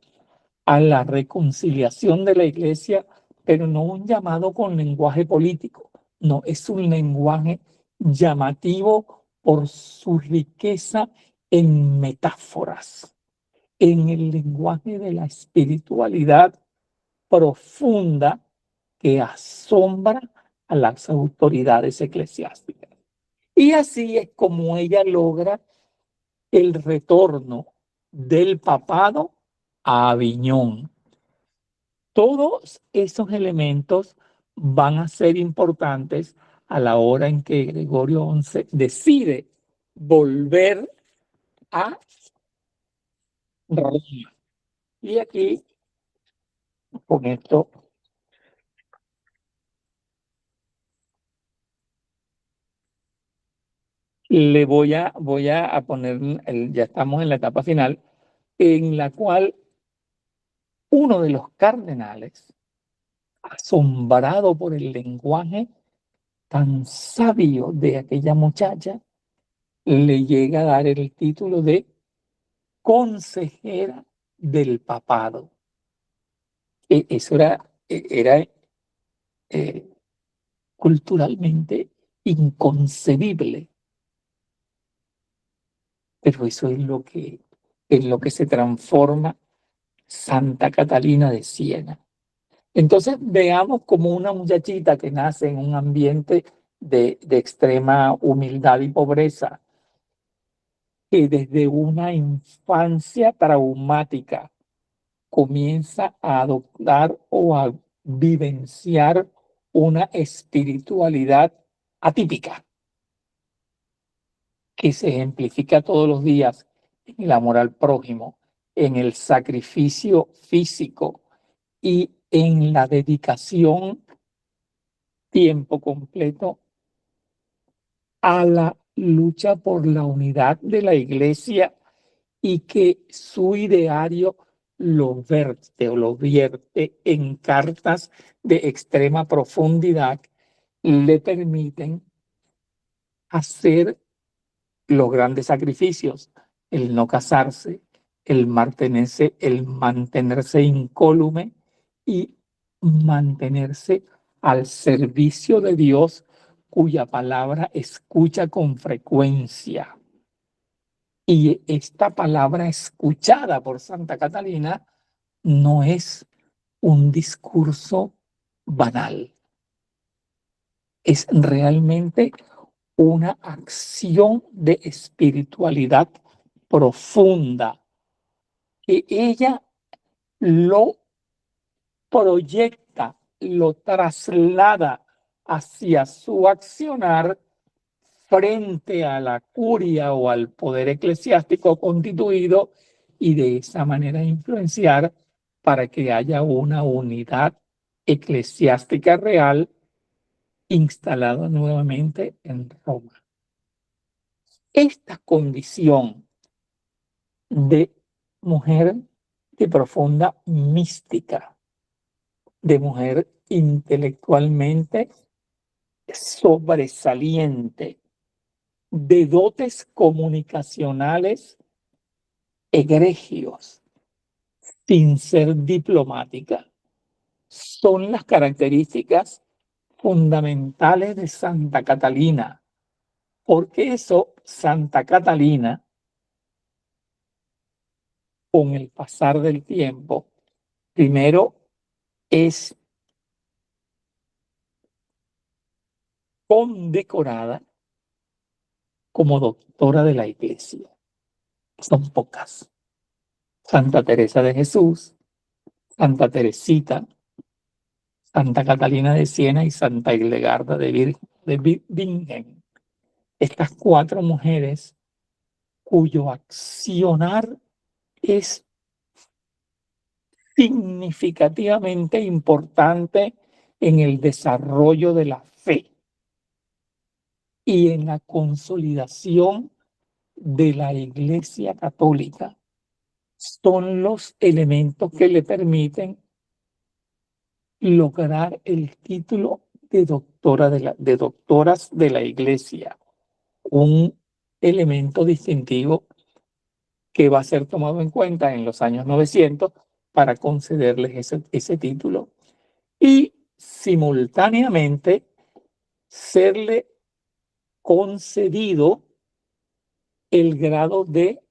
a la reconciliación de la iglesia, pero no un llamado con lenguaje político, no, es un lenguaje llamativo por su riqueza en metáforas, en el lenguaje de la espiritualidad profunda que asombra a las autoridades eclesiásticas. Y así es como ella logra el retorno del papado a Aviñón. Todos esos elementos van a ser importantes a la hora en que Gregorio XI decide volver a Roma. Y aquí, con esto, voy a poner, ya estamos en la etapa final, en la cual uno de los cardenales, asombrado por el lenguaje tan sabio de aquella muchacha, le llega a dar el título de consejera del papado. Eso era culturalmente inconcebible, pero eso es en lo que se transforma Santa Catalina de Siena. Entonces veamos como una muchachita que nace en un ambiente de extrema humildad y pobreza, que desde una infancia traumática comienza a adoptar o a vivenciar una espiritualidad atípica. que se ejemplifica todos los días en el amor al prójimo, en el sacrificio físico y en la dedicación tiempo completo a la lucha por la unidad de la iglesia, y que su ideario lo vierte en cartas de extrema profundidad, le permiten hacer los grandes sacrificios, el no casarse, el mantenerse incólume y mantenerse al servicio de Dios, cuya palabra escucha con frecuencia. Y esta palabra escuchada por Santa Catalina no es un discurso banal, es realmente una acción de espiritualidad profunda que ella lo proyecta, lo traslada hacia su accionar frente a la curia o al poder eclesiástico constituido, y de esa manera influenciar para que haya una unidad eclesiástica real instalada nuevamente en Roma. Esta condición de mujer de profunda mística, de mujer intelectualmente sobresaliente, de dotes comunicacionales egregios, sin ser diplomática, son las características fundamentales de Santa Catalina. Porque eso, Santa Catalina, con el pasar del tiempo, primero es condecorada como doctora de la Iglesia. Son pocas. Santa Teresa de Jesús, Santa Teresita, Santa Catalina de Siena y Santa Hildegarda de Bingen. Estas cuatro mujeres cuyo accionar es significativamente importante en el desarrollo de la fe y en la consolidación de la Iglesia Católica, son los elementos que le permiten lograr el título de doctoras de la Iglesia, un elemento distintivo que va a ser tomado en cuenta en los años 900 para concederles ese título, y simultáneamente serle concedido el grado de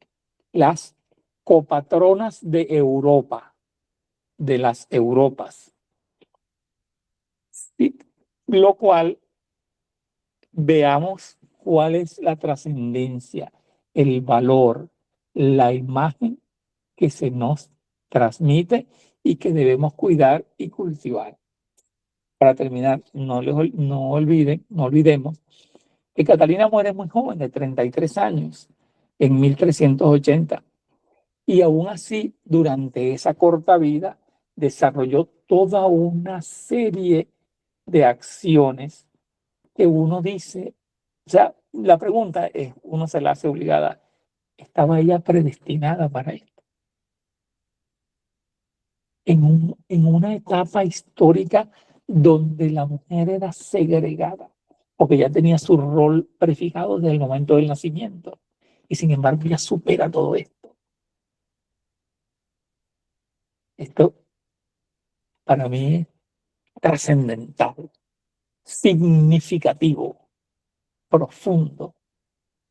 las copatronas de Europa, de las Europas. Y lo cual, veamos cuál es la trascendencia, el valor, la imagen que se nos transmite y que debemos cuidar y cultivar. Para terminar, no olvidemos que Catalina muere muy joven, de 33 años, en 1380. Y aún así, durante esa corta vida, desarrolló toda una serie de acciones que uno dice, o sea, la pregunta es, uno se la hace obligada, ¿estaba ella predestinada para esto? En una etapa histórica donde la mujer era segregada, porque ya tenía su rol prefijado desde el momento del nacimiento, y sin embargo ya supera todo esto. Esto para mí es trascendental, significativo, profundo,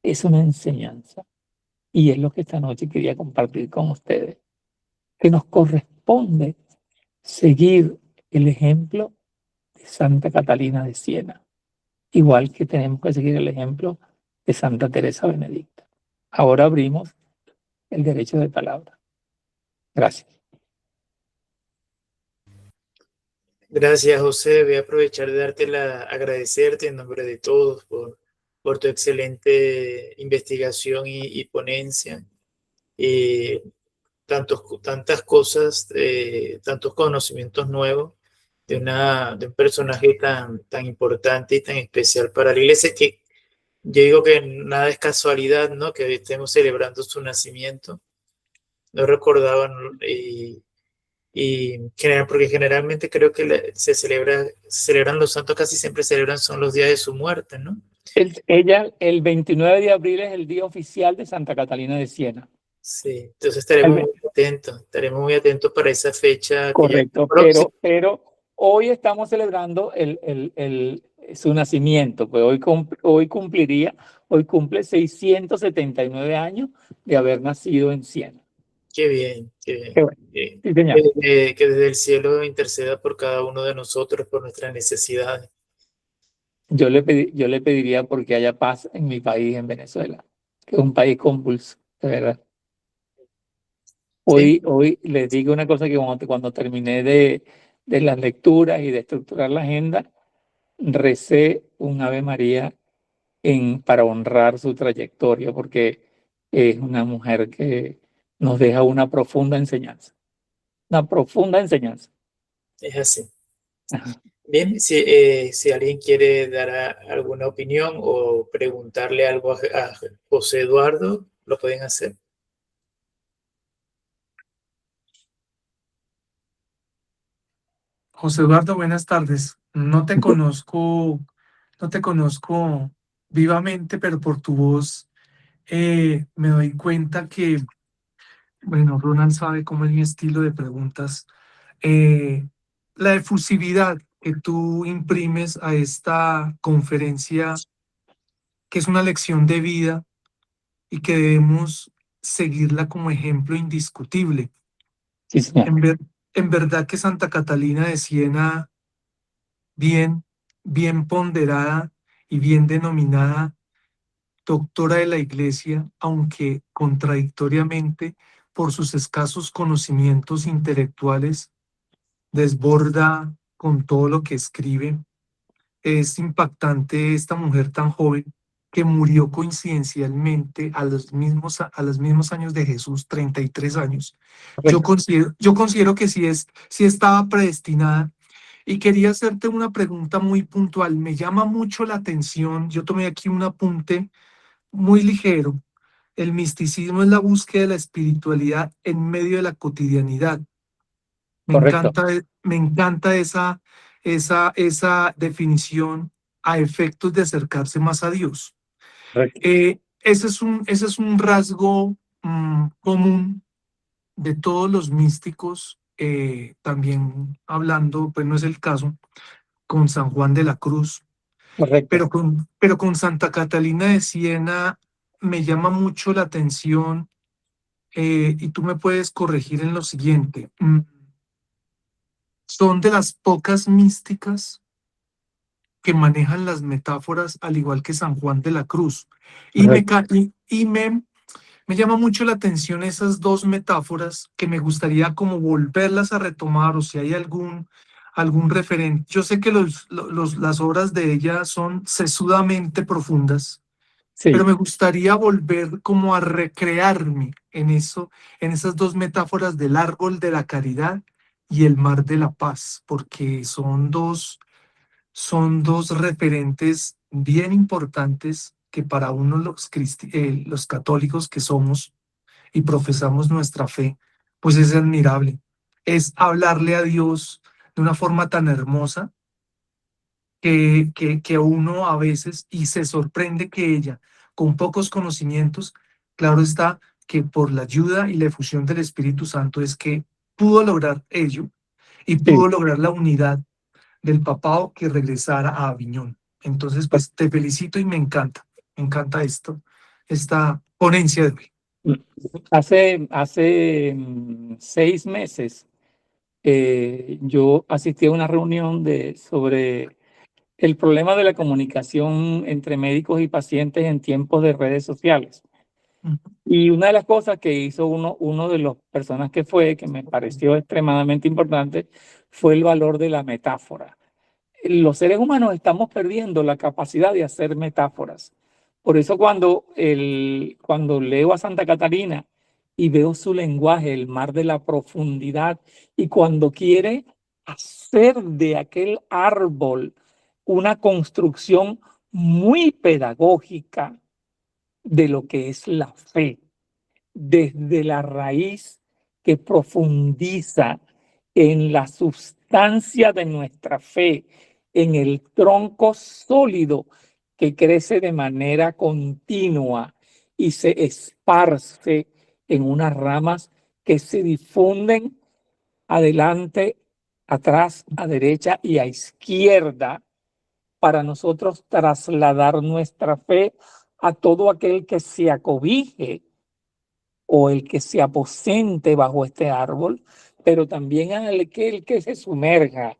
es una enseñanza, y es lo que esta noche quería compartir con ustedes, que nos corresponde seguir el ejemplo de Santa Catalina de Siena, igual que tenemos que seguir el ejemplo de Santa Teresa Benedicta. Ahora abrimos el derecho de palabra. Gracias. Gracias, José. Voy a aprovechar de agradecerte en nombre de todos por por tu excelente investigación y ponencia. Eh, tantas cosas, tantos conocimientos nuevos de un personaje tan importante y tan especial para la iglesia, que yo digo que nada es casualidad, ¿no? Que hoy estemos celebrando su nacimiento. No recordaba, ¿no? Porque generalmente creo que celebran los santos, casi siempre celebran, son los días de su muerte, ¿no? El 29 de abril es el día oficial de Santa Catalina de Siena. Sí, entonces El estaremos muy atentos para esa fecha que ya es Correcto, próxima. pero hoy estamos celebrando su nacimiento, pues hoy cumple 679 años de haber nacido en Siena. Qué bien, qué bien. Qué bueno. Que, Sí, señor. que desde el cielo interceda por cada uno de nosotros, por nuestras necesidades. Yo le pediría porque haya paz en mi país, en Venezuela, que es un país convulso, de verdad. ¿Sí? Hoy les digo una cosa que cuando terminé de las lecturas y de estructurar la agenda, recé un Ave María para honrar su trayectoria, porque es una mujer que nos deja una profunda enseñanza. Una profunda enseñanza. Es así. Ajá. Bien, si alguien quiere dar alguna opinión o preguntarle algo a José Eduardo, lo pueden hacer. José Eduardo, buenas tardes. No te conozco vivamente, pero por tu voz me doy cuenta que, bueno, Ronald sabe cómo es mi estilo de preguntas. Eh, la efusividad que tú imprimes a esta conferencia, que es una lección de vida y que debemos seguirla como ejemplo indiscutible. Sí, señor. En ver- en verdad que Santa Catalina de Siena, bien, bien ponderada y bien denominada doctora de la Iglesia, aunque contradictoriamente por sus escasos conocimientos intelectuales, desborda con todo lo que escribe. Es impactante esta mujer tan joven que murió coincidencialmente a los mismos años de Jesús, 33 años. Correcto. Yo considero que sí estaba predestinada. Y quería hacerte una pregunta muy puntual. Me llama mucho la atención, yo tomé aquí un apunte muy ligero. El misticismo es la búsqueda de la espiritualidad en medio de la cotidianidad. Correcto. Me encanta esa definición a efectos de acercarse más a Dios. Correcto. Ese es un rasgo común de todos los místicos, también hablando, pues no es el caso, con San Juan de la Cruz, Correcto. pero con Santa Catalina de Siena me llama mucho la atención, y tú me puedes corregir en lo siguiente. Son de las pocas místicas que manejan las metáforas al igual que San Juan de la Cruz. Y me, Correcto. ca- y me llama mucho la atención esas dos metáforas que me gustaría como volverlas a retomar o si hay algún referente. Yo sé que las obras de ella son sesudamente profundas, pero Sí, me gustaría volver como a recrearme en eso, en esas dos metáforas del árbol de la caridad y el mar de la paz, porque son dos referentes bien importantes que para uno los católicos que somos y profesamos nuestra fe, pues es admirable. Es hablarle a Dios de una forma tan hermosa que uno a veces y se sorprende que ella, con pocos conocimientos, claro está que por la ayuda y la efusión del Espíritu Santo es que pudo lograr ello y sí. pudo lograr la unidad del papado que regresara a Aviñón. Entonces, pues te felicito y me encanta esta ponencia de hoy. Hace 6 meses yo asistí a una reunión sobre el problema de la comunicación entre médicos y pacientes en tiempos de redes sociales. Y una de las cosas que hizo uno de las personas que me pareció extremadamente importante, fue el valor de la metáfora. Los seres humanos estamos perdiendo la capacidad de hacer metáforas. Por eso cuando leo a Santa Catalina y veo su lenguaje, el mar de la profundidad, y cuando quiere hacer de aquel árbol una construcción muy pedagógica de lo que es la fe, desde la raíz que profundiza en la sustancia de nuestra fe, en el tronco sólido que crece de manera continua y se esparce en unas ramas que se difunden adelante, atrás, a derecha y a izquierda, para nosotros trasladar nuestra fe a todo aquel que se acobije o el que se aposente bajo este árbol, pero también a aquel que se sumerja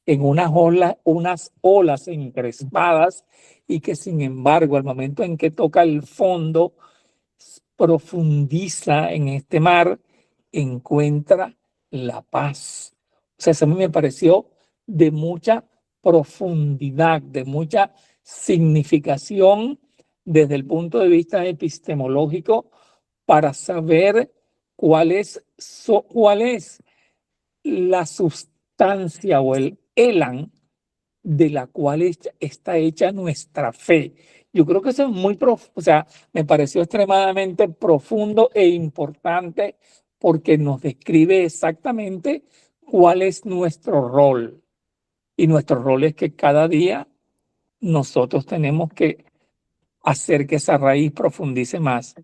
en unas olas encrespadas y que sin embargo al momento en que toca el fondo, profundiza en este mar, encuentra la paz. O sea, eso a mí me pareció de mucha profundidad, de mucha significación desde el punto de vista epistemológico para saber cuál es la sustancia o el elan de la cual está hecha nuestra fe. Yo creo que eso es muy profundo, o sea, me pareció extremadamente profundo e importante porque nos describe exactamente cuál es nuestro rol. Y nuestro rol es que cada día nosotros tenemos que hacer que esa raíz profundice más,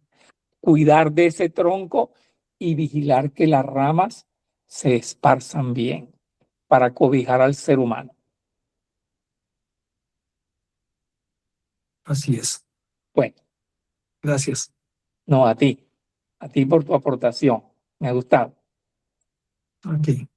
cuidar de ese tronco y vigilar que las ramas se esparzan bien para cobijar al ser humano. Así es. Bueno, Gracias. no, a ti por tu aportación. Me ha gustado. Ok.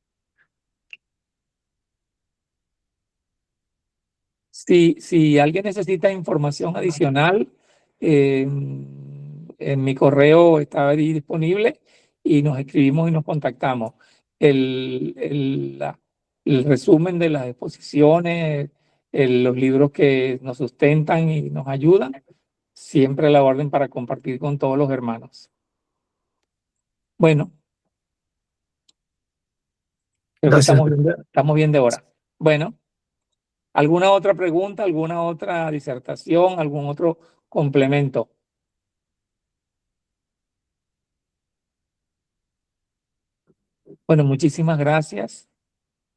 Si alguien necesita información adicional, en mi correo está ahí disponible y nos escribimos y nos contactamos. El resumen de las exposiciones, los libros que nos sustentan y nos ayudan, siempre a la orden para compartir con todos los hermanos. Bueno, creo que Gracias. estamos bien de hora. Bueno, ¿alguna otra pregunta, alguna otra disertación, algún otro complemento? Bueno, muchísimas gracias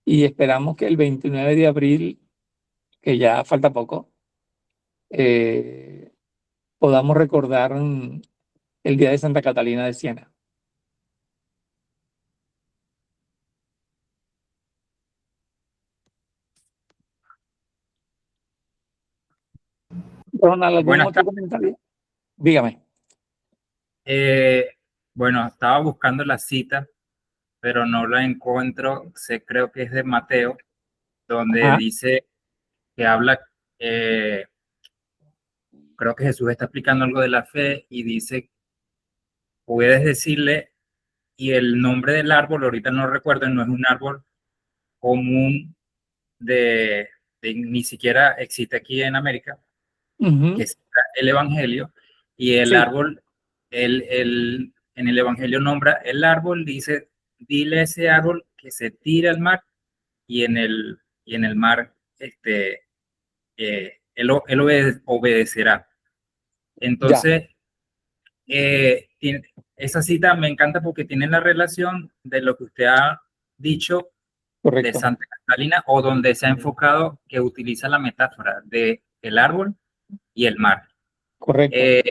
y esperamos que el 29 de abril, que ya falta poco, podamos recordar el Día de Santa Catalina de Siena. Ronald, ¿algún Buenas otro tardes. comentario? Dígame. Bueno, estaba buscando la cita, pero no la encuentro. Creo que es de Mateo, donde Ajá. dice que habla, creo que Jesús está explicando algo de la fe y dice, puedes decirle, y el nombre del árbol, ahorita no recuerdo, no es un árbol común ni siquiera existe aquí en América, que Ujú. es el Evangelio, y el Sí, árbol, en el Evangelio nombra el árbol, dice, dile a ese árbol que se tire al mar, y en el mar, él obedecerá. ya, Entonces, esa cita me encanta porque tiene la relación de lo que usted ha dicho de correcto, Santa Catalina, o donde se ha enfocado que utiliza la metáfora de el árbol y el mar. correcto, Eh,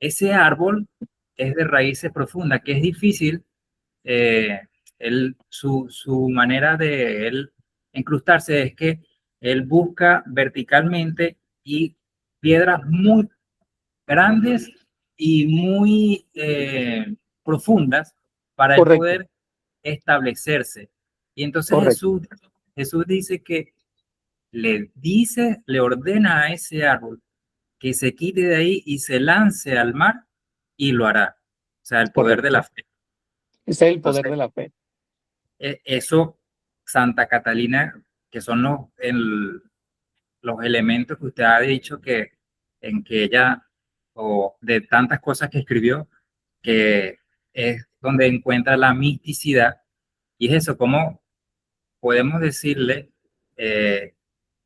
Ese árbol es de raíces profundas, que es difícil, eh, su manera de él incrustarse es que él busca verticalmente y piedras muy grandes y muy profundas para él correcto, poder establecerse. Y entonces correcto, Jesús dice que le ordena a ese árbol que se quite de ahí y se lance al mar y lo hará. O sea, el poder de la correcto. fe. Ese es el poder Entonces, de la fe. eso, Santa Catalina, que son los elementos que usted ha dicho que en que ella, o de tantas cosas que escribió, que es donde encuentra la misticidad, y es eso, cómo podemos decirle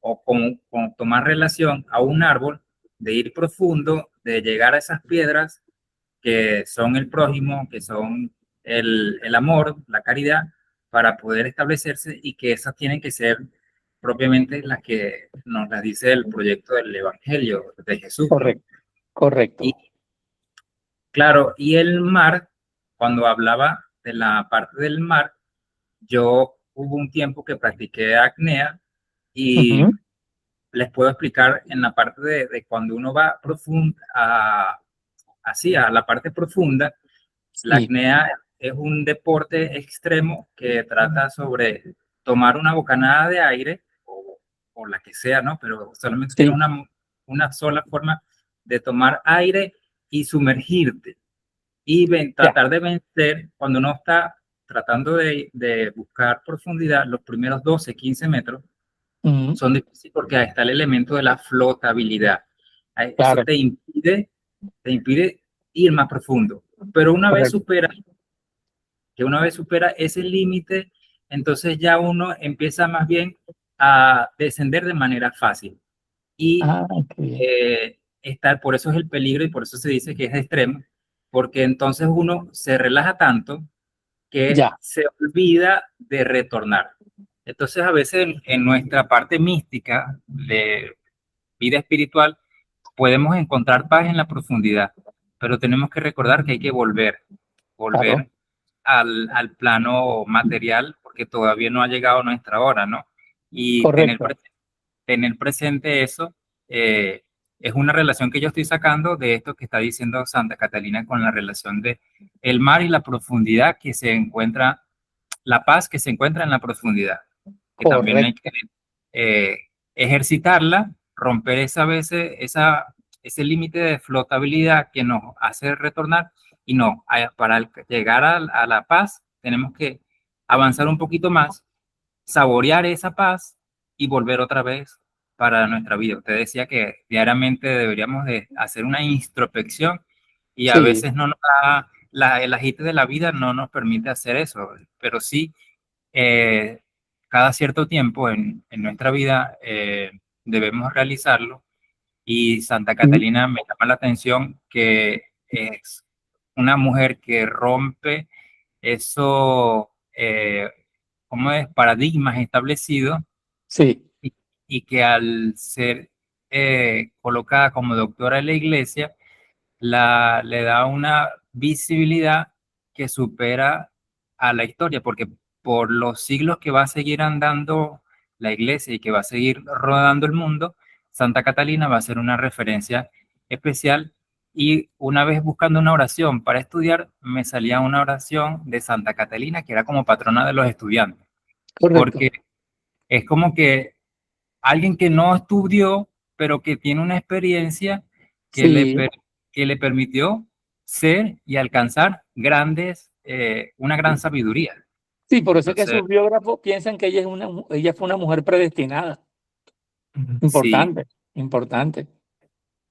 o con tomar relación a un árbol, de ir profundo, de llegar a esas piedras que son el prójimo, que son el amor, la caridad, para poder establecerse, y que esas tienen que ser propiamente las que nos las dice el proyecto del Evangelio de Jesús, ¿no? Correcto, correcto. Y claro, y el mar, cuando hablaba de la parte del mar, yo hubo un tiempo que practiqué apnea, y Ujú. les puedo explicar en la parte de cuando uno va profunda, así a la parte profunda. La Sí, apnea es un deporte extremo que trata sobre tomar una bocanada de aire, o la que sea, ¿no? Pero solamente tiene sí, una sola forma de tomar aire y sumergirte, y ya. tratar de vencer cuando uno está tratando de buscar profundidad. Los primeros 12, 15 metros Ujú. son difíciles porque ahí está el elemento de la flotabilidad. Eso Claro, te impide ir más profundo. Pero correcto. una vez supera ese límite, entonces ya uno empieza más bien a descender de manera fácil. Y Ah, qué bien. por eso es el peligro, y por eso se dice que es extremo, porque entonces uno se relaja tanto que Ya. se olvida de retornar. Entonces, a veces en nuestra parte mística de vida espiritual podemos encontrar paz en la profundidad, pero tenemos que recordar que hay que Claro, volver al plano material, porque todavía no ha llegado nuestra hora, ¿no? Y correcto. tener presente eso. eh, es una relación que yo estoy sacando de esto que está diciendo Santa Catalina, con la relación de el mar y la profundidad que se encuentra, la paz que se encuentra en la profundidad, que también hay Correcto. que ejercitarla, romper ese límite de flotabilidad que nos hace retornar. Y no, para llegar a la paz tenemos que avanzar un poquito más, saborear esa paz y volver otra vez para nuestra vida. Usted decía que diariamente deberíamos de hacer una introspección, y a Sí. veces no nos el agite de la vida no nos permite hacer eso, pero sí, eh, cada cierto tiempo en nuestra vida debemos realizarlo. Y Santa Y- Catalina me llama la atención que es una mujer que rompe eso, como es, paradigmas establecidos, Sí, y, y que al ser colocada como doctora de la iglesia, le da una visibilidad que supera a la historia, porque por los siglos que va a seguir andando la iglesia y que va a seguir rodando el mundo, Santa Catalina va a ser una referencia especial. Y una vez buscando una oración para estudiar, me salía una oración de Santa Catalina, que era como patrona de los estudiantes, correcto. porque es como que alguien que no estudió, pero que tiene una experiencia que Sí, que le permitió ser y alcanzar una gran sabiduría. sí, por eso es que Entonces, sus biógrafos piensan que ella ella fue una mujer predestinada. Ujú. sí. Importante, importante.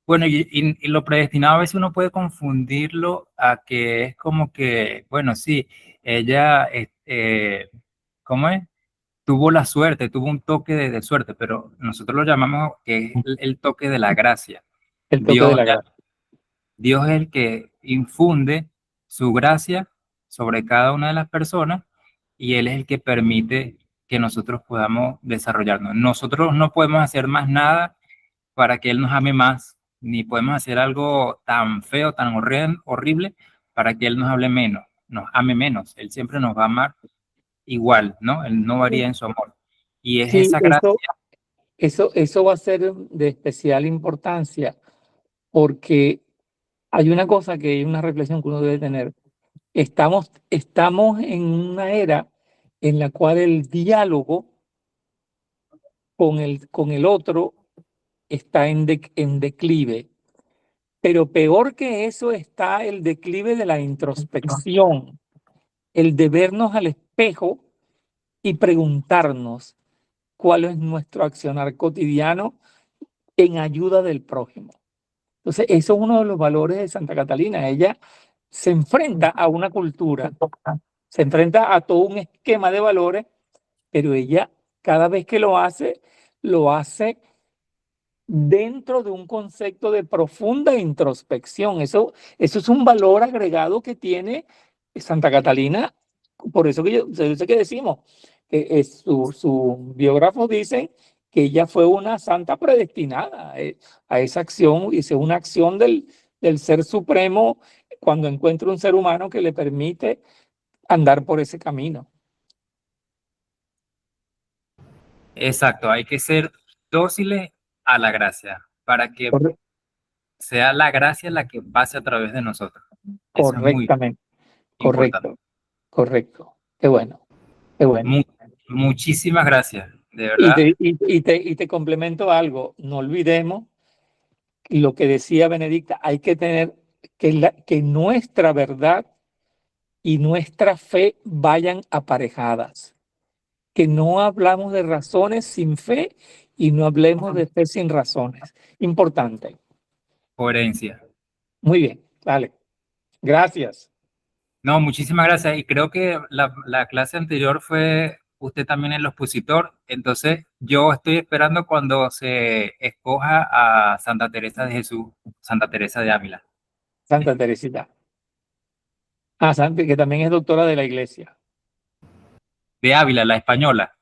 Bueno, y lo predestinado a veces uno puede confundirlo a que es como que, bueno, sí, ella, ¿cómo es? Tuvo la suerte, tuvo un toque de suerte, pero nosotros lo llamamos que es el toque de la gracia. El toque de Dios la gracia. Dios es el que infunde su gracia sobre cada una de las personas, y Él es el que permite que nosotros podamos desarrollarnos. Nosotros no podemos hacer más nada para que Él nos ame más, ni podemos hacer algo tan feo, tan horrible, para que Él nos ame menos. Él siempre nos va a amar igual, ¿no? Él no varía en su amor. Y es Sí, esa gracia. eso va a ser de especial importancia porque hay una cosa que una reflexión que uno debe tener. Estamos en una era en la cual el diálogo con el otro está en declive, pero peor que eso está el declive de la introspección, el de vernos al espejo y preguntarnos cuál es nuestro accionar cotidiano en ayuda del prójimo. Entonces, eso es uno de los valores de Santa Catalina. Ella se enfrenta a una cultura, se enfrenta a todo un esquema de valores, pero ella cada vez que lo hace dentro de un concepto de profunda introspección. Eso es un valor agregado que tiene Santa Catalina. Por eso que decimos, sus biógrafos dicen que ella fue una santa predestinada a esa acción, y es una acción del Ser Supremo cuando encuentra un ser humano que le permite andar por ese camino. Exacto, hay que ser dóciles a la gracia para que Corre- sea la gracia la que pase a través de nosotros. Eso es muy Correctamente, importante. correcto. Qué bueno, qué bueno. Muchísimas gracias, de Y verdad. te complemento algo, no olvidemos lo que decía Benedicta, hay que tener que nuestra verdad y nuestra fe vayan aparejadas, que no hablamos de razones sin fe y no hablemos de fe sin razones. Importante. Coherencia. Muy bien, dale. Gracias. No, muchísimas gracias. Y creo que la clase anterior fue usted también el expositor. Entonces, yo estoy esperando cuando se escoja a Santa Teresa de Jesús, Santa Teresa de Ávila. Santa Teresita. Santa, que también es doctora de la iglesia. De Ávila, la española.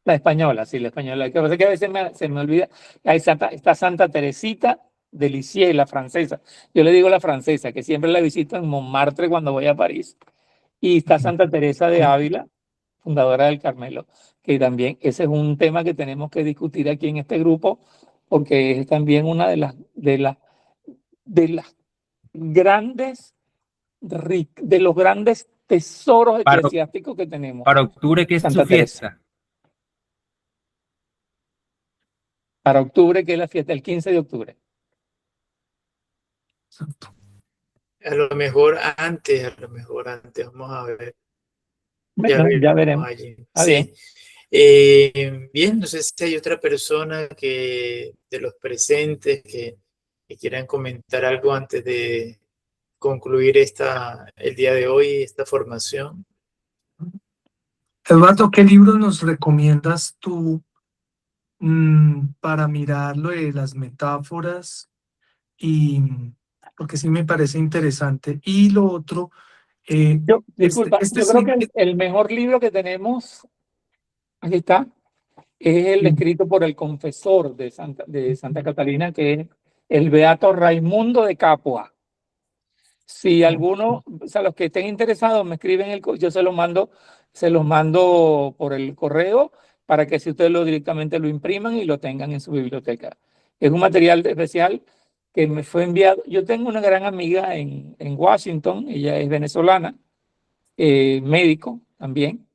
La española, sí, la española. Lo que pasa es que a veces se me olvida. Está Santa Teresita de Lisieux, la francesa. Yo le digo la francesa, que siempre la visito en Montmartre cuando voy a París. Y está Santa Teresa de Ávila, fundadora del Carmelo, que también ese es un tema que tenemos que discutir aquí en este grupo, porque es también una de las grandes, de los grandes tesoros eclesiásticos que tenemos. Para octubre, que es Santa su fiesta. Teresa. Para octubre, que es la fiesta, el 15 de octubre. Exacto. A lo mejor antes, vamos a ver. Bueno, ya veremos. Allí. Está Sí. bien. No sé si hay otra persona de los presentes que quieran comentar algo antes de concluir el día de hoy, esta formación. Eduardo, ¿qué libro nos recomiendas tú para mirar lo de las metáforas? Y porque sí me parece interesante. Y lo otro, Disculpa, yo creo sí, que el mejor libro que tenemos, aquí está, es el escrito por el confesor de Santa Catalina, que es el Beato Raimundo de Capua. Si alguno, o sea, los que estén interesados me escriben, yo se los mando por el correo para que si ustedes directamente lo impriman y lo tengan en su biblioteca. Es un material especial que me fue enviado. Yo tengo una gran amiga en Washington, ella es venezolana, médico también,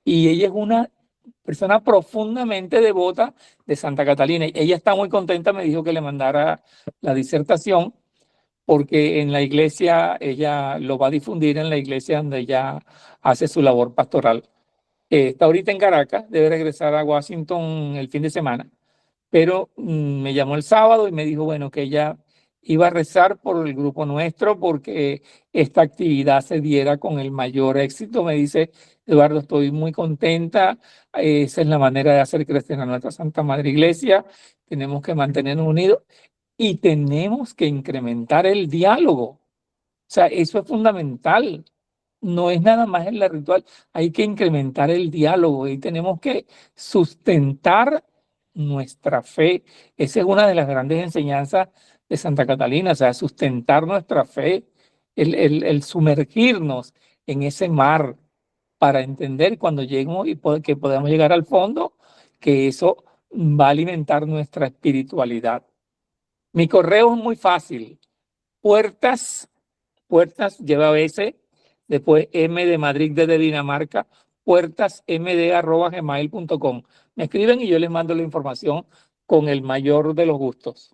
y ella es una persona profundamente devota de Santa Catalina. Ella está muy contenta, me dijo que le mandara la disertación, porque en la iglesia, ella lo va a difundir en la iglesia donde ella hace su labor pastoral. Está ahorita en Caracas, debe regresar a Washington el fin de semana, pero me llamó el sábado y me dijo, bueno, que ella iba a rezar por el grupo nuestro porque esta actividad se diera con el mayor éxito. Me dice, Eduardo, estoy muy contenta, esa es la manera de hacer crecer a nuestra Santa Madre Iglesia, tenemos que mantenernos unidos y tenemos que incrementar el diálogo. O sea, eso es fundamental. No es nada más en la ritual, hay que incrementar el diálogo y tenemos que sustentar nuestra fe. Esa es una de las grandes enseñanzas de Santa Catalina, o sea, sustentar nuestra fe, el sumergirnos en ese mar para entender cuando lleguemos y que podamos llegar al fondo, que eso va a alimentar nuestra espiritualidad. Mi correo es muy fácil. Puertas lleva S, después M de Madrid, D de Dinamarca, puertasmd@gmail.com. Me escriben y yo les mando la información con el mayor de los gustos.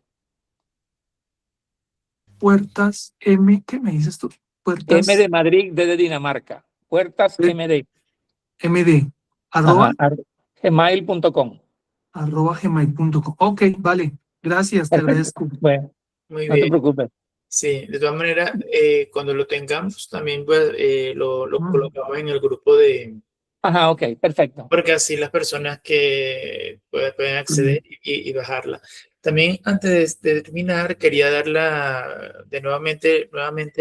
Puertas M, ¿qué me dices tú? Puertas M de Madrid, D de Dinamarca. Puertas MD. MD, Ajá, gmail.com. @gmail.com. Ok, vale. Gracias, te agradezco. Bueno, Muy No te bien. preocupes. Sí, de todas maneras, cuando lo tengamos, también pues, lo Ah, colocamos en el grupo de, Ajá, ok, perfecto. porque así las personas que pueden acceder y bajarla. También antes de terminar, quería dar nuevamente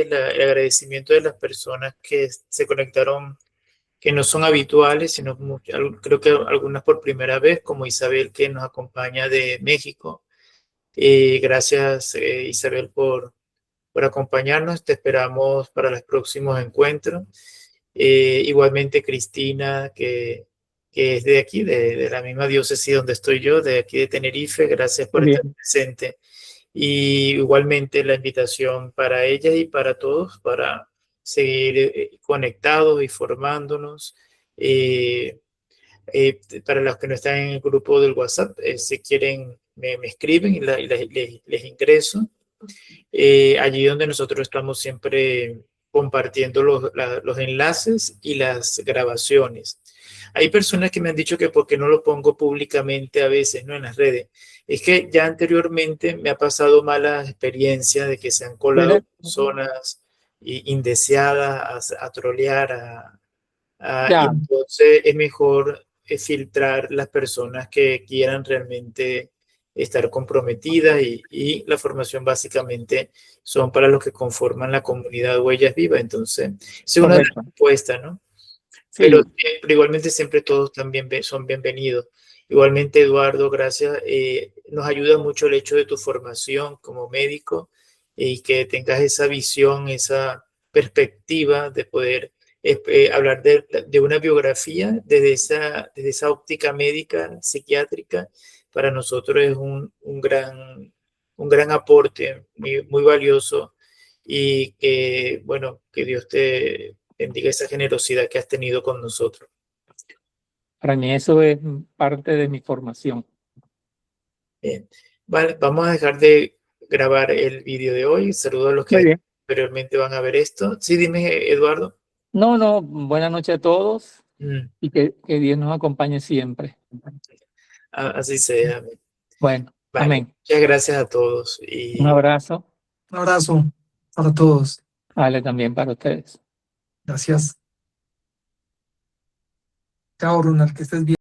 el agradecimiento de las personas que se conectaron, que no son habituales, sino creo que algunas por primera vez, como Isabel, que nos acompaña de México. Gracias, Isabel, por acompañarnos. Te esperamos para los próximos encuentros. Igualmente Cristina, que es de aquí, de la misma diócesis donde estoy yo, de aquí de Tenerife. Gracias por estar Bien, presente. Y igualmente la invitación para ella y para todos para seguir conectados y formándonos. Eh, para los que no están en el grupo del WhatsApp, si quieren, me escriben y les ingreso. Allí donde nosotros estamos siempre compartiendo los enlaces y las grabaciones. Hay personas que me han dicho que por qué no lo pongo públicamente a veces, ¿no? En las redes. Es que ya anteriormente me ha pasado malas experiencias de que se han colado ¿tienes? personas indeseadas a trolear, y Ya, entonces es mejor filtrar las personas que quieran realmente estar comprometidas y la formación básicamente son para los que conforman la comunidad Huellas Vivas. Entonces, es una de correcto. las respuestas, ¿no? Pero, Sí, pero igualmente siempre todos también son bienvenidos. Igualmente, Eduardo, gracias. Nos ayuda mucho el hecho de tu formación como médico y que tengas esa visión, esa perspectiva de poder hablar de una biografía desde esa óptica médica, psiquiátrica. Para nosotros es un gran aporte, muy valioso y que, bueno, que Dios te bendiga esa generosidad que has tenido con nosotros. para mí eso es parte de mi formación. Bien. Vale, vamos a dejar de grabar el vídeo de hoy. Saludos a los Muy que bien. anteriormente van a ver esto. Sí, dime, Eduardo. No, no, buenas noches a todos Mm, y que Dios nos acompañe siempre. Así sea. Bueno, Vale, amén. muchas gracias a todos Un y abrazo. un abrazo para todos. Vale, también para ustedes. Gracias. Chao, Ronald, que estés bien.